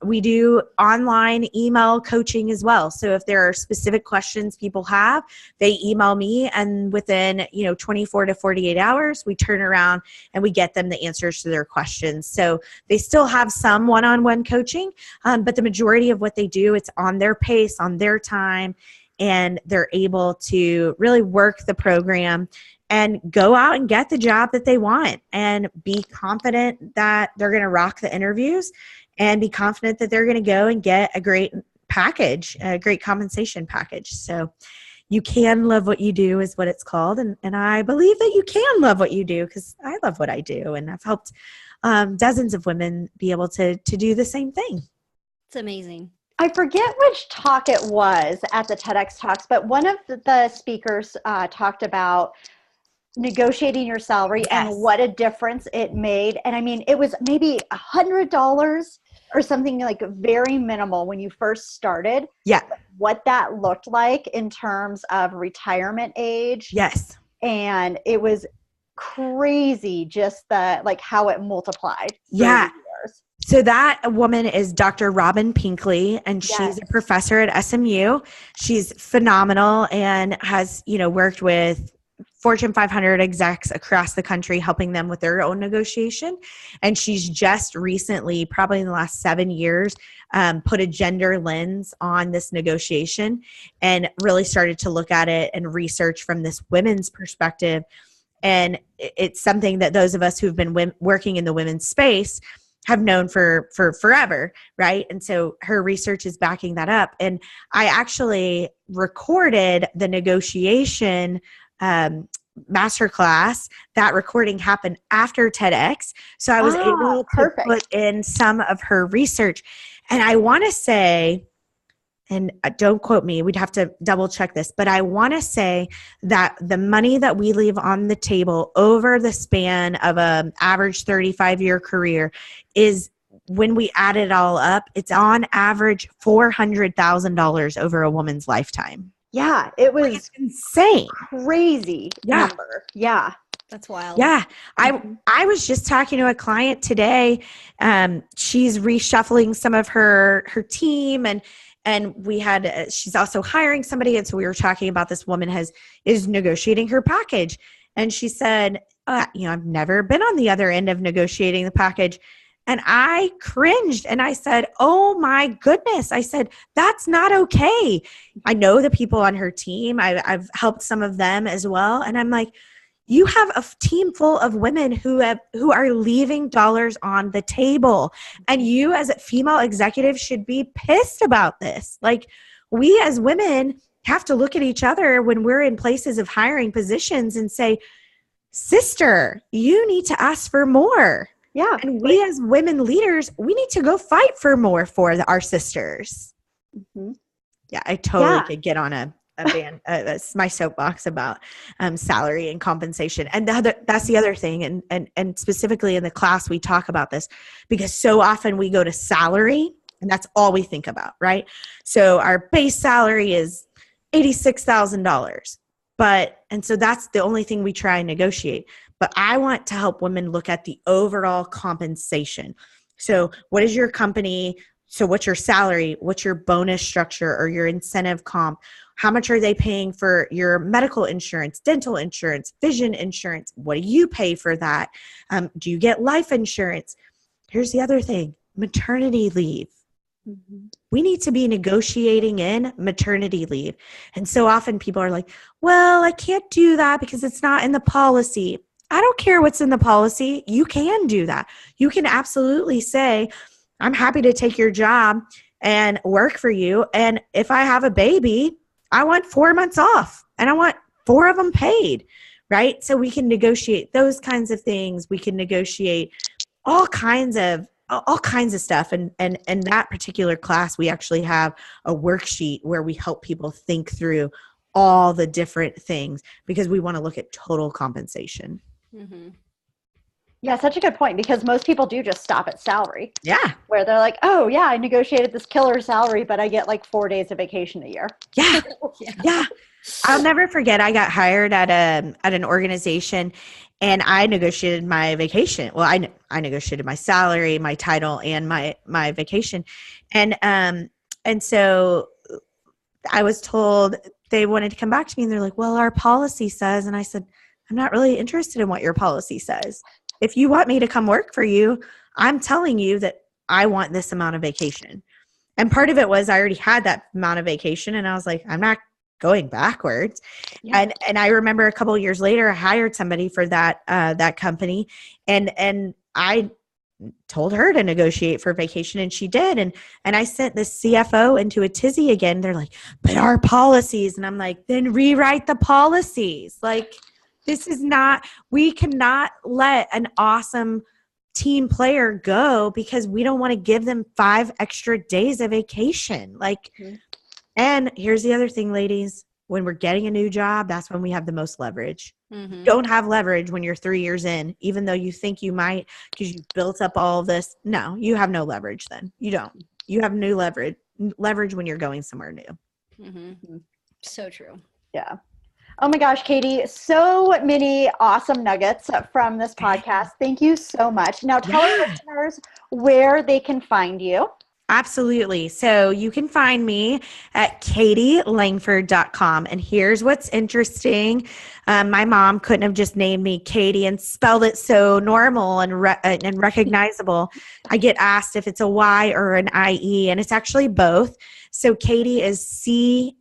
we do online email coaching as well. So if there are specific questions people have, they email me, and within 24 to 48 hours, we turn around and we get them the answers to their questions. So they still have some one-on-one coaching, but the majority of what they do, it's on their pace, on their time, and they're able to really work the program and go out and get the job that they want, and be confident that they're going to rock the interviews, and be confident that they're going to go and get a great package, a great compensation package. So you can love what you do is what it's called. And I believe that you can love what you do, because I love what I do. And I've helped dozens of women be able to do the same thing. It's amazing. I forget which talk it was at the TEDx Talks, but one of the speakers talked about negotiating your salary and what a difference it made. And I mean, it was maybe $100 or something like very minimal when you first started. Yeah. What that looked like in terms of retirement age. Yes. And it was crazy, just how it multiplied. Yeah. So that woman is Dr. Robin Pinkley, and she's a professor at SMU. She's phenomenal and has, worked with Fortune 500 execs across the country, helping them with their own negotiation. And she's just recently, probably in the last 7 years, put a gender lens on this negotiation and really started to look at it and research from this women's perspective. And it's something that those of us who've been working in the women's space have known for forever, right? And so her research is backing that up. And I actually recorded the negotiation masterclass. That recording happened after TEDx. So I was able to put in some of her research. And I want to say, and don't quote me, we'd have to double check this, but I want to say that the money that we leave on the table over the span of an average 35-year career is, when we add it all up, it's on average $400,000 over a woman's lifetime. Yeah, it was insane. Crazy number. Yeah. That's wild. Yeah. I was just talking to a client today. She's reshuffling some of her team, and we had, she's also hiring somebody. And so we were talking about this woman is negotiating her package. And she said, I've never been on the other end of negotiating the package. And I cringed and I said, oh my goodness. I said, that's not okay. I know the people on her team. I've helped some of them as well. And I'm like, you have a team full of women who are leaving dollars on the table. And you as a female executive should be pissed about this. Like, we as women have to look at each other when we're in places of hiring positions and say, sister, you need to ask for more. Yeah. And we as women leaders, we need to go fight for more for our sisters. Mm-hmm. Yeah, I totally could get on a band, my soapbox about salary and compensation. And that's the other thing. And specifically in the class, we talk about this because so often we go to salary and that's all we think about, right? So our base salary is $86,000. And so that's the only thing we try and negotiate. But I want to help women look at the overall compensation. So what is your company So what's your salary? What's your bonus structure or your incentive comp? How much are they paying for your medical insurance, dental insurance, vision insurance? What do you pay for that? Do you get life insurance? Here's the other thing, maternity leave. Mm-hmm. We need to be negotiating in maternity leave. And so often people are like, well, I can't do that because it's not in the policy. I don't care what's in the policy. You can do that. You can absolutely say, I'm happy to take your job and work for you. And if I have a baby, I want 4 months off and I want 4 of them paid, right? So we can negotiate those kinds of things. We can negotiate all kinds of stuff. And in that particular class, we actually have a worksheet where we help people think through all the different things because we want to look at total compensation. Mm-hmm. Yeah, such a good point because most people do just stop at salary. Yeah. Where they're like, oh, yeah, I negotiated this killer salary, but I get like 4 days of vacation a year. Yeah. Yeah. I'll never forget. I got hired at an organization and I negotiated my vacation. Well, I negotiated my salary, my title, and my vacation. And so I was told they wanted to come back to me and they're like, well, our policy says, and I said, I'm not really interested in what your policy says. If you want me to come work for you, I'm telling you that I want this amount of vacation. And part of it was I already had that amount of vacation and I was like, I'm not going backwards. Yeah. And I remember a couple of years later, I hired somebody for that company and I told her to negotiate for vacation and she did. And I sent the CFO into a tizzy again. They're like, but our policies. And I'm like, then rewrite the policies. Like, this is not, we cannot let an awesome team player go because we don't want to give them 5 extra days of vacation. Like, mm-hmm. And here's the other thing, ladies, when we're getting a new job, that's when we have the most leverage. Mm-hmm. Don't have leverage when you're 3 years in, even though you think you might because you built up all of this. No, you have no leverage then. You don't. You have new leverage when you're going somewhere new. Mm-hmm. So true. Yeah. Oh my gosh, Caytie, so many awesome nuggets from this podcast. Thank you so much. Now tell our listeners where they can find you. Absolutely. So you can find me at CaytieLangford.com. And here's what's interesting. My mom couldn't have just named me Caytie and spelled it so normal and recognizable. I get asked if it's a Y or an IE, and it's actually both. So Caytie is CAYTIE.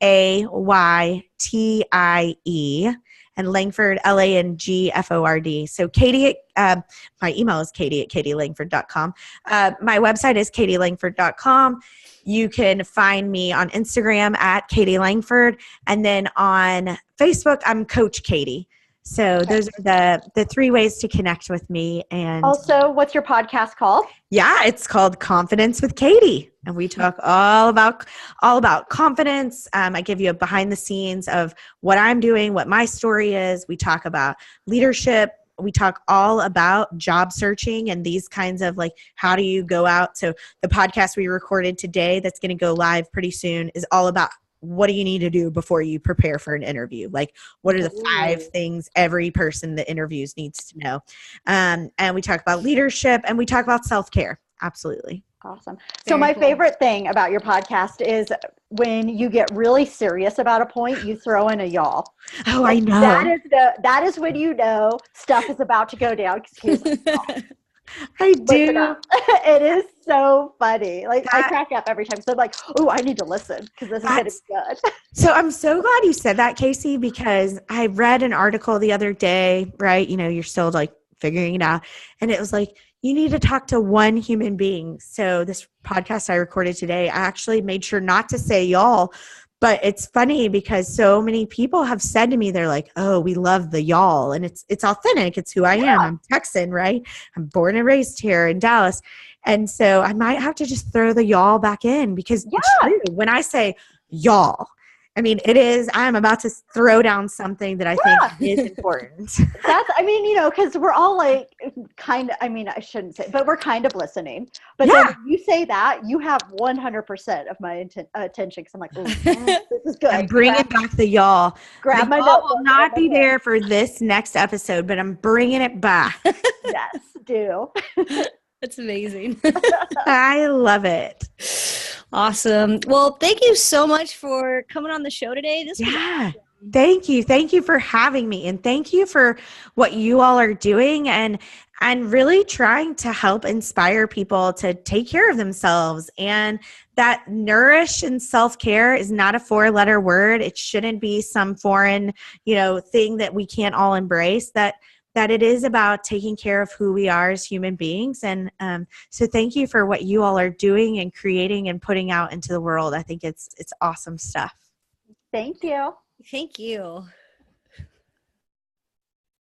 And Langford, LANGFORD. So Caytie, my email is Caytie@CaytieLangford.com. My website is CaytieLangford.com. You can find me on Instagram at Caytie Langford. And then on Facebook, I'm Coach Caytie. So those are the 3 ways to connect with me. And also, what's your podcast called? Yeah, it's called Confidence with Caytie. And we talk all about confidence. I give you a behind the scenes of what I'm doing, what my story is. We talk about leadership. We talk all about job searching and these kinds of like, how do you go out? So the podcast we recorded today that's going to go live pretty soon is all about what do you need to do before you prepare for an interview? Like, what are the 5 things every person that interviews needs to know? And we talk about leadership and we talk about self-care. Absolutely. Awesome. So my favorite thing about your podcast is when you get really serious about a point, you throw in a y'all. Oh, I know. That is when you know stuff is about to go down. I do. It is so funny. Like I crack up every time. So I'm like, oh, I need to listen because this is going to be good. So I'm so glad you said that, Casey, because I read an article the other day, right? You know, you're still like figuring it out. And it was like, you need to talk to one human being. So this podcast I recorded today, I actually made sure not to say y'all. But it's funny because so many people have said to me, they're like, oh, we love the y'all. And it's authentic. It's who I am. I'm Texan, right? I'm born and raised here in Dallas. And so I might have to just throw the y'all back in because true, when I say y'all, I mean, I'm about to throw down something that I think is important. Because we're all like I shouldn't say, but we're kind of listening. But then when you say that, you have 100% of my attention because I'm like, this is good. I'm bringing back the y'all. Grab the my y'all will not be there for this next episode, but I'm bringing it back. Yes, do. That's amazing. I love it. Awesome. Well, thank you so much for coming on the show today. This was Yeah. awesome. Thank you. Thank you for having me. And thank you for what you all are doing and really trying to help inspire people to take care of themselves. And that nourish and self-care is not a 4-letter word. It shouldn't be some foreign, thing that we can't all embrace. That it is about taking care of who we are as human beings. And so thank you for what you all are doing and creating and putting out into the world. I think it's awesome stuff. Thank you. Thank you.